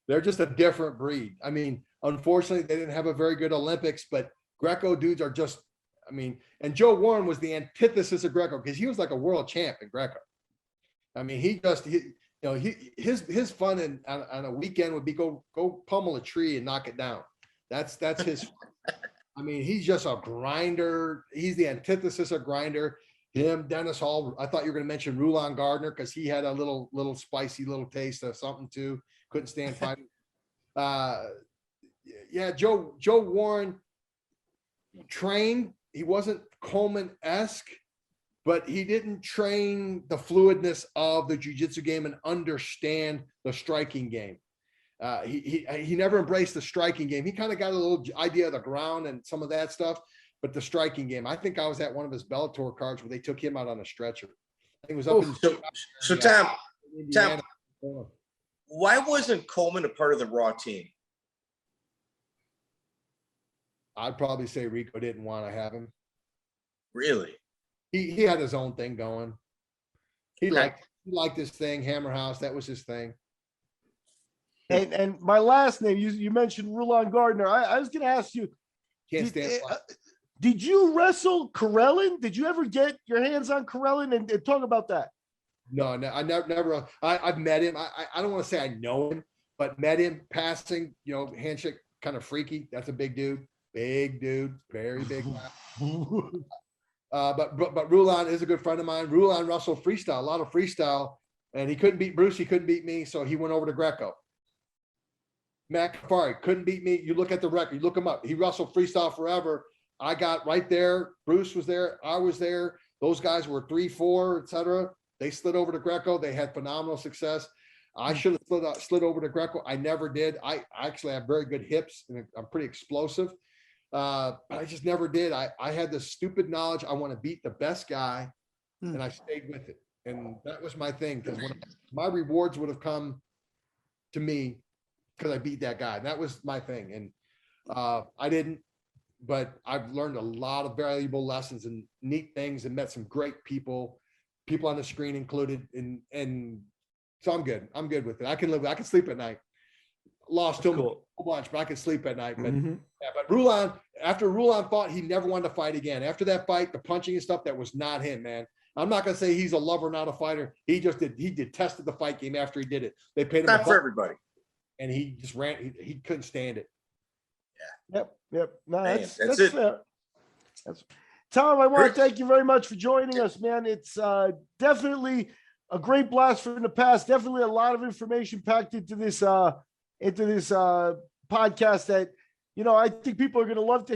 They're just a different breed. I mean, unfortunately, they didn't have a very good Olympics, but Greco dudes are just, and Joe Warren was the antithesis of Greco because he was like a world champ in Greco. I mean, his fun on a weekend would be go pummel a tree and knock it down. That's his. I mean, he's just a grinder. He's the antithesis of grinder. Him, Dennis Hall. I thought you were going to mention Rulon Gardner because he had a little spicy little taste of something too. Couldn't stand fighting. Yeah, Joe Warren trained. He wasn't Coleman-esque, but he didn't train the fluidness of the jiu-jitsu game and understand the striking game. He never embraced the striking game. He kind of got a little idea of the ground and some of that stuff, but the striking game. I think I was at one of his Bellator cards where they took him out on a stretcher. I think it was up in so Tom, why wasn't Coleman a part of the Raw team? I'd probably say Rico didn't want to have him. Really? He had his own thing going. He liked his thing, Hammer House. That was his thing. And my last name, you mentioned Rulon Gardner. I was going to ask you, did you wrestle Karelin? Did you ever get your hands on Karelin and talk about that? No, I never. I've met him. I don't want to say I know him, but met him passing. Handshake, kind of freaky. That's a big dude, very big. But Rulon is a good friend of mine. Rulon wrestled freestyle, a lot of freestyle, and he couldn't beat Bruce. He couldn't beat me, so he went over to Greco. Matt Kafari couldn't beat me. You look at the record, you look him up. He wrestled freestyle forever. I got right there. Bruce was there. I was there. Those guys were 3-4, etc. They slid over to Greco. They had phenomenal success. I should have slid over to Greco. I never did. I actually have very good hips and I'm pretty explosive. But I just never did. I had this stupid knowledge. I want to beat the best guy, and I stayed with it. And that was my thing, because my rewards would have come to me because I beat that guy. And that was my thing. And I didn't, but I've learned a lot of valuable lessons and neat things and met some great people on the screen included. And so I'm good. I'm good with it. I can sleep at night. Lost to him a whole bunch, but I could sleep at night. But but Rulon, after Rulon fought, he never wanted to fight again. After that fight, the punching and stuff, that was not him, man. I'm not gonna say he's a lover, not a fighter. He detested the fight game after he did it. They paid him not for everybody, and he just ran. He couldn't stand it. Yeah. Yep. No, that's it. Fair. Tom, I want to thank you very much for joining us, man. It's definitely a great blast from the past. Definitely a lot of information packed into this podcast that, I think people are going to love to